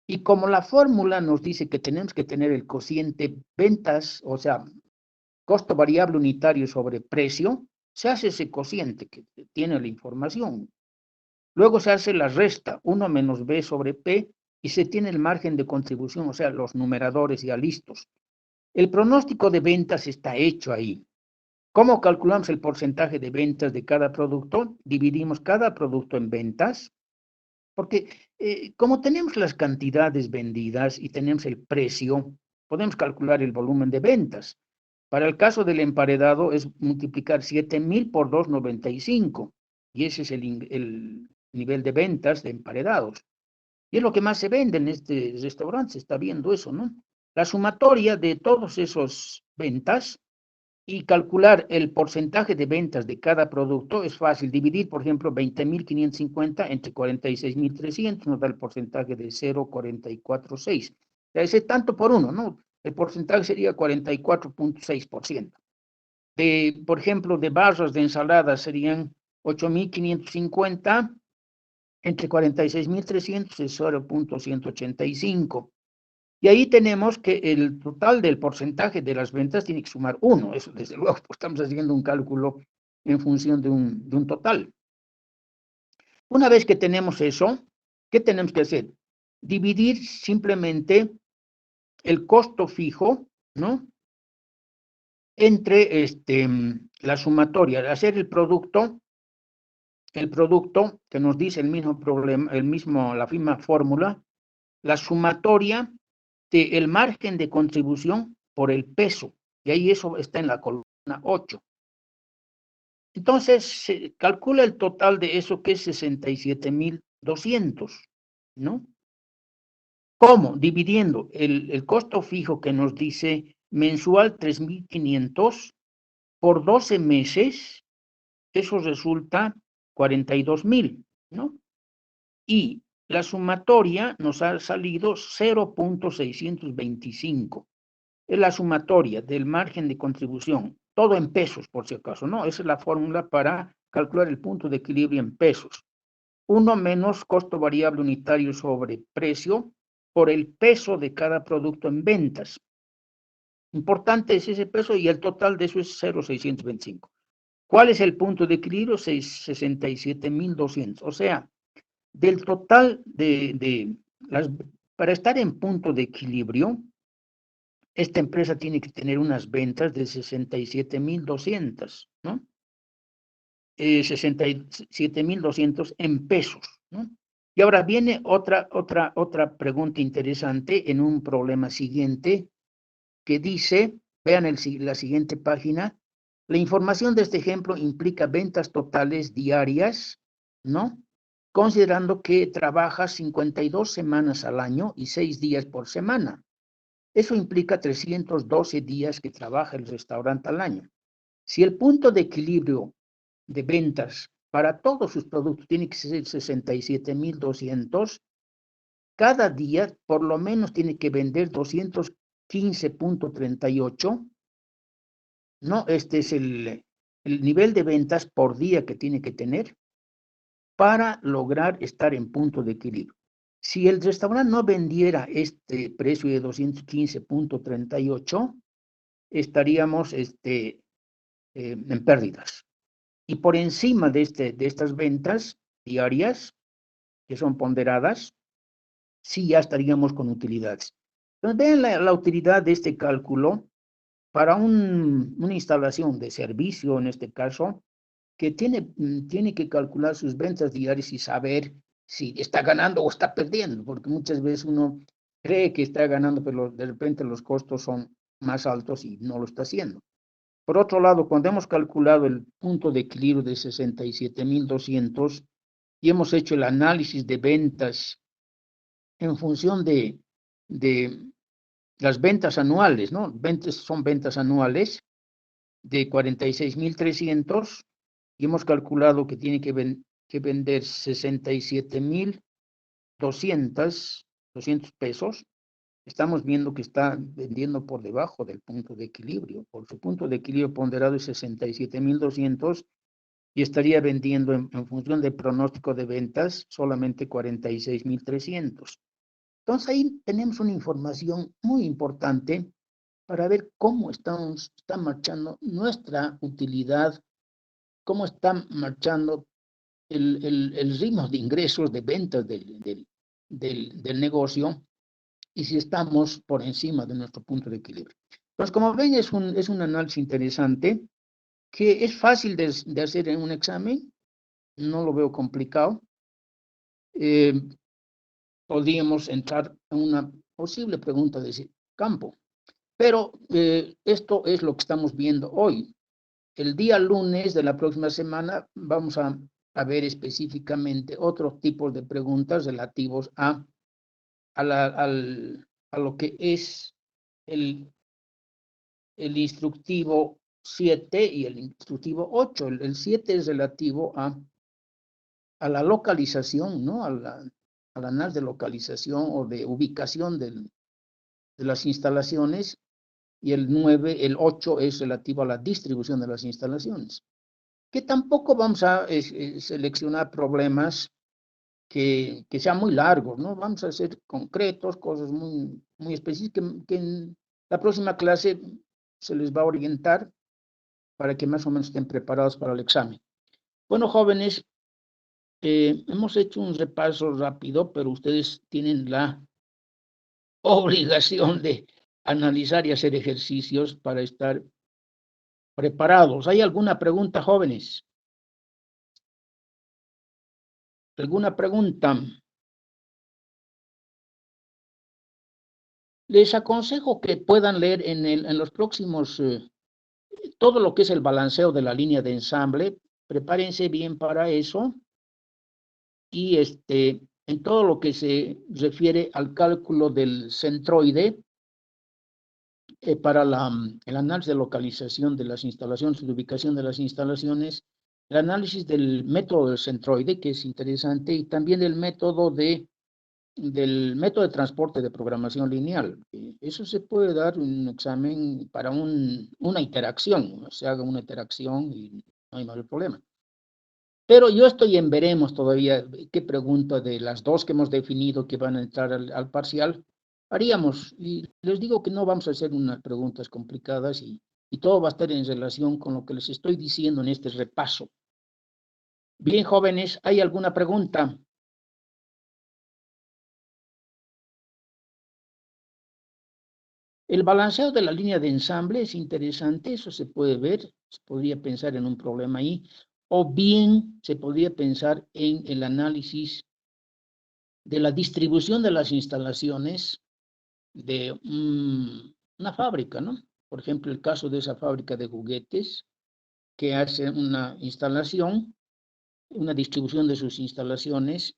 y como la fórmula nos dice que tenemos que tener el cociente ventas, o sea, costo variable unitario sobre precio, se hace ese cociente que tiene la información. Luego se hace la resta, 1 menos B sobre P, y se tiene el margen de contribución, o sea, los numeradores ya listos. El pronóstico de ventas está hecho ahí. ¿Cómo calculamos el porcentaje de ventas de cada producto? Dividimos cada producto en ventas, porque como tenemos las cantidades vendidas y tenemos el precio, podemos calcular el volumen de ventas. Para el caso del emparedado es multiplicar 7.000 por 2.95, y ese es el nivel de ventas de emparedados. Y es lo que más se vende en este restaurante, se está viendo eso, ¿no? La sumatoria de todos esos ventas y calcular el porcentaje de ventas de cada producto es fácil. Dividir, por ejemplo, 20.550 entre 46.300 nos da el porcentaje de 0,446. O sea, ese tanto por uno, ¿no? El porcentaje sería 44.6%. Por ejemplo, de barras de ensalada serían 8.550 entre 46.300 es 0.185. Y ahí tenemos que el total del porcentaje de las ventas tiene que sumar 1. Eso, desde luego, pues estamos haciendo un cálculo en función de un total. Una vez que tenemos eso, ¿qué tenemos que hacer? Dividir simplemente el costo fijo, ¿no? Entre la sumatoria, hacer el producto que nos dice el mismo problema, la misma fórmula, la sumatoria del margen de contribución por el peso. Y ahí eso está en la columna 8. Entonces, se calcula el total de eso, que es 67,200, ¿no? ¿Cómo? Dividiendo el costo fijo que nos dice mensual 3,500 por 12 meses, eso resulta 42,000, ¿no? Y la sumatoria nos ha salido 0,625. Es la sumatoria del margen de contribución, todo en pesos, por si acaso, ¿no? Esa es la fórmula para calcular el punto de equilibrio en pesos. 1 menos costo variable unitario sobre precio por el peso de cada producto en ventas. Importante es ese peso y el total de eso es 0,625. ¿Cuál es el punto de equilibrio? 67,200. O sea, del total para estar en punto de equilibrio, esta empresa tiene que tener unas ventas de 67,200, ¿no? 67,200 en pesos, ¿no? Y ahora viene otra pregunta interesante en un problema siguiente que dice, vean la siguiente página, la información de este ejemplo implica ventas totales diarias, ¿no? Considerando que trabaja 52 semanas al año y 6 días por semana. Eso implica 312 días que trabaja el restaurante al año. Si el punto de equilibrio de ventas para todos sus productos tiene que ser 67,200, cada día por lo menos tiene que vender 215,38, ¿no? Este es el nivel de ventas por día que tiene que tener para lograr estar en punto de equilibrio. Si el restaurante no vendiera este precio de 215,38, estaríamos en pérdidas. Y por encima de estas ventas diarias, que son ponderadas, sí ya estaríamos con utilidades. Entonces, vean la utilidad de este cálculo para una instalación de servicio, en este caso, que tiene que calcular sus ventas diarias y saber si está ganando o está perdiendo, porque muchas veces uno cree que está ganando, pero de repente los costos son más altos y no lo está haciendo. Por otro lado, cuando hemos calculado el punto de equilibrio de 67,200 y hemos hecho el análisis de ventas en función de las ventas anuales, ¿no? Son ventas anuales de 46,300 y hemos calculado que tiene que vender 67,200 pesos. Estamos viendo que está vendiendo por debajo del punto de equilibrio. Por su punto de equilibrio ponderado es 67,200 y estaría vendiendo en función del pronóstico de ventas solamente 46,300. Entonces ahí tenemos una información muy importante para ver cómo está marchando nuestra utilidad, cómo está marchando el ritmo de ingresos, de ventas del negocio, y si estamos por encima de nuestro punto de equilibrio. Entonces, como ven, es un análisis interesante que es fácil de hacer en un examen, no lo veo complicado. Podríamos entrar en una posible pregunta de ese campo, pero esto es lo que estamos viendo hoy. El día lunes de la próxima semana vamos a ver específicamente otros tipos de preguntas relativos a lo que es el instructivo 7 y el instructivo 8. El 7 es relativo a la localización, ¿no? Al análisis de localización o de ubicación de las instalaciones, y el 8 es relativo a la distribución de las instalaciones. Que tampoco vamos a seleccionar problemas que sean muy largos, ¿no? Vamos a hacer concretos, cosas muy, muy específicas que en la próxima clase se les va a orientar para que más o menos estén preparados para el examen. Bueno, jóvenes, hemos hecho un repaso rápido, pero ustedes tienen la obligación de analizar y hacer ejercicios para estar preparados. ¿Hay alguna pregunta, jóvenes? ¿Alguna pregunta? Les aconsejo que puedan leer en los próximos, todo lo que es el balanceo de la línea de ensamble. Prepárense bien para eso. Y en todo lo que se refiere al cálculo del centroide, para el análisis de localización de las instalaciones, de ubicación de las instalaciones, el análisis del método del centroide, que es interesante, y también el método del método de transporte de programación lineal. Eso se puede dar en un examen para una interacción, se haga una interacción y no hay mayor problema. Pero yo estoy en veremos todavía qué pregunta de las dos que hemos definido que van a entrar al parcial haríamos. Y les digo que no vamos a hacer unas preguntas complicadas y todo va a estar en relación con lo que les estoy diciendo en este repaso. Bien, jóvenes, ¿hay alguna pregunta? El balanceo de la línea de ensamble es interesante, eso se puede ver, se podría pensar en un problema ahí, o bien se podría pensar en el análisis de la distribución de las instalaciones de una fábrica, ¿no? Por ejemplo, el caso de esa fábrica de juguetes que hace una instalación, una distribución de sus instalaciones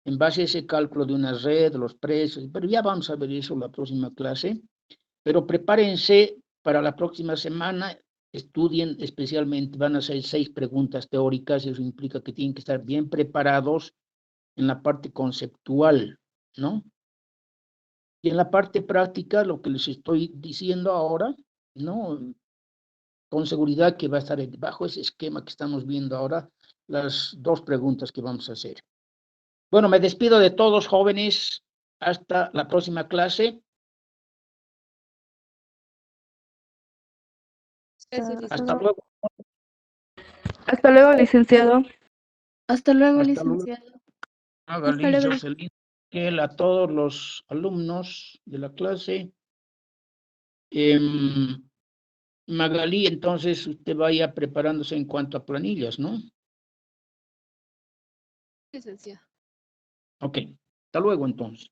en base a ese cálculo de una red, los precios, pero ya vamos a ver eso en la próxima clase. Pero prepárense para la próxima semana, estudien especialmente, van a ser 6 preguntas teóricas, eso implica que tienen que estar bien preparados en la parte conceptual, ¿no? Y en la parte práctica, lo que les estoy diciendo ahora, ¿no? Con seguridad que va a estar bajo ese esquema que estamos viendo ahora, las 2 preguntas que vamos a hacer. Bueno, me despido de todos, jóvenes, hasta la próxima clase. Hasta luego. Hasta luego, licenciado. Hasta luego, Hasta luego. licenciado. Magalí, Jocelyn, a todos los alumnos de la clase. Magalí, entonces usted vaya preparándose en cuanto a planillas, ¿no? Licenciado. Ok, hasta luego entonces.